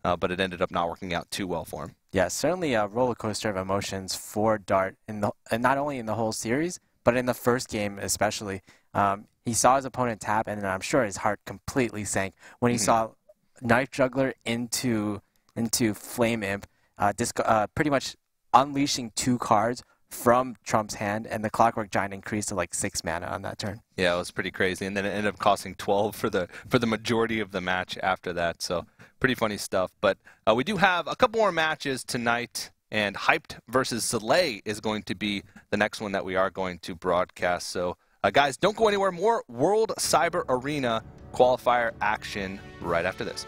Speaker 1: But it ended up not working out too well for him.
Speaker 2: Yeah, certainly a roller coaster of emotions for Dart, and not only in the whole series, but in the first game especially. He saw his opponent tap, and then I'm sure his heart completely sank when he saw Knife Juggler into Flame Imp, pretty much unleashing 2 cards from Trump's hand, and the Clockwork Giant increased to like 6 mana on that turn.
Speaker 1: Yeah, it was pretty crazy, and then it ended up costing 12 for the majority of the match after that. So pretty funny stuff. But we do have a couple more matches tonight, and Hyped versus Soleil is going to be the next one that we are going to broadcast. So guys, don't go anywhere. More World Cyber Arena qualifier action right after this.